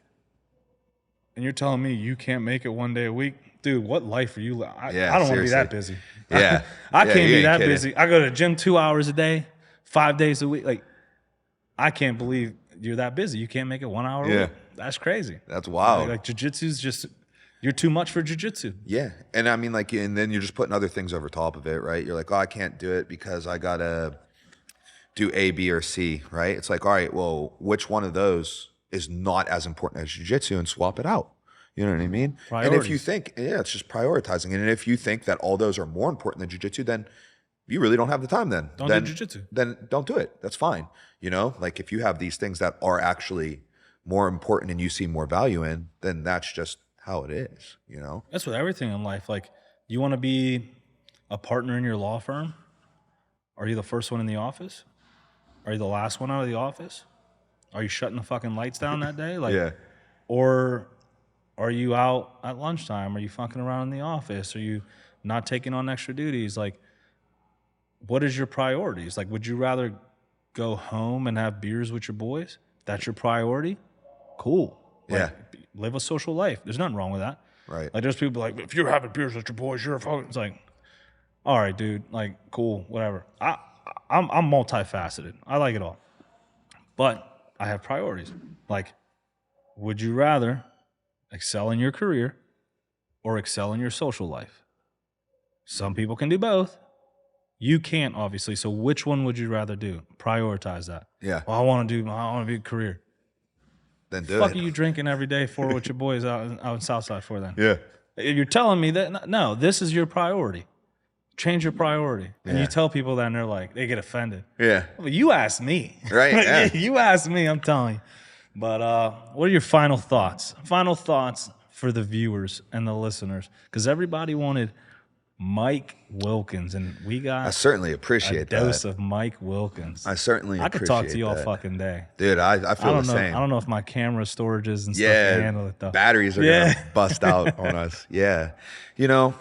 And you're telling me you can't make it 1 day a week? Dude, what life are you? I don't want to be that busy. Yeah. I can't be that kidding. busy. I go to the gym 2 hours a day, 5 days a week. Like, I can't believe you're that busy. You can't make it 1 hour a week. That's crazy. That's wild. Like jiu-jitsu's just, you're too much for jiu-jitsu. Yeah. And I mean, like, and then you're just putting other things over top of it, right? You're like, oh, I can't do it because I got to do A, B, or C, right? It's like, all right, well, which one of those is not as important as jiu-jitsu, and swap it out. You know what I mean? Priorities. And if you think, it's just prioritizing. And if you think that all those are more important than jiu-jitsu, then you really don't have the time then. Don't do jiu-jitsu. Then don't do it. That's fine. You know, like if you have these things that are actually more important and you see more value in, then that's just how it is, you know? That's with everything in life. Like, you want to be a partner in your law firm? Are you the first one in the office? Are you the last one out of the office? Are you shutting the fucking lights down that day? Like, yeah. Or are you out at lunchtime? Are you fucking around in the office? Are you not taking on extra duties? Like, what is your priorities? Like, would you rather go home and have beers with your boys? That's your priority? cool. Yeah. Live a social life. There's nothing wrong with that. Right. Like, there's people like, if you're having beers with your boys, you're a fucking. It's like, all right, dude. Like, cool, whatever. I'm multifaceted. I like it all, but I have priorities. Like, would you rather excel in your career or excel in your social life? Some people can do both. You can't, obviously. So which one would you rather do? Prioritize that. Yeah. Well, I want to be a career. Then do Fuck it. are you drinking every day for with your boys out in Southside for then? Yeah. You're telling me that, no, this is your priority. Change your priority. And you tell people that and they're like, they get offended. Yeah. Well, you asked me. Right. Yeah. You asked me, I'm telling you. But what are your final thoughts? Final thoughts for the viewers and the listeners. Because everybody wanted Mike Wilkins, and we got I certainly appreciate a dose that. of Mike Wilkins. I certainly I appreciate could talk to you all that. fucking day. Dude, I feel the same. I don't know if my camera storages and stuff can handle it though. Batteries are gonna bust out on us. Yeah. You know,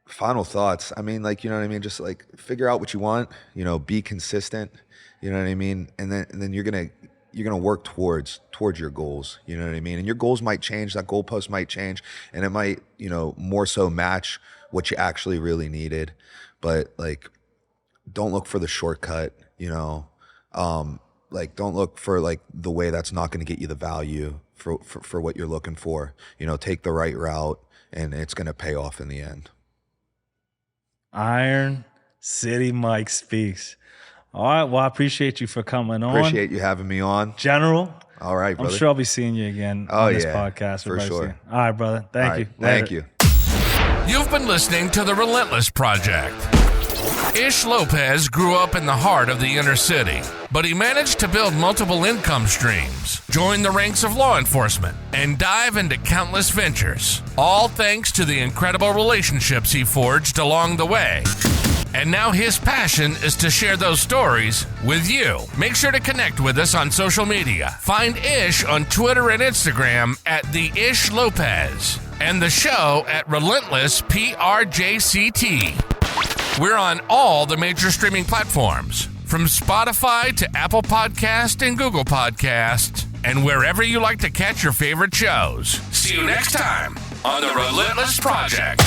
final thoughts. I mean, like, you know what I mean? Just like figure out what you want, you know, be consistent, you know what I mean? And then you're gonna work towards your goals, you know what I mean? And your goals might change, that goalpost might change, and it might, you know, more so match what you actually really needed. But like, don't look for the shortcut, you know. Like, don't look for like the way that's not going to get you the value for what you're looking for. You know, take the right route, and it's going to pay off in the end. Iron City Mike speaks. All right, well, I appreciate you for coming on. Appreciate you having me on. General. All right, brother. I'm sure I'll be seeing you again on this podcast. for sure. All right, brother. Thank you. Thank you. You've been listening to The Relentless Project. Ish Lopez grew up in the heart of the inner city, but he managed to build multiple income streams, join the ranks of law enforcement, and dive into countless ventures, all thanks to the incredible relationships he forged along the way. And now his passion is to share those stories with you. Make sure to connect with us on social media. Find Ish on Twitter and Instagram at The Ish Lopez, and the show at Relentless PRJCT. We're on all the major streaming platforms, from Spotify to Apple Podcast and Google Podcast, and wherever you like to catch your favorite shows. See you next time on The Relentless Project.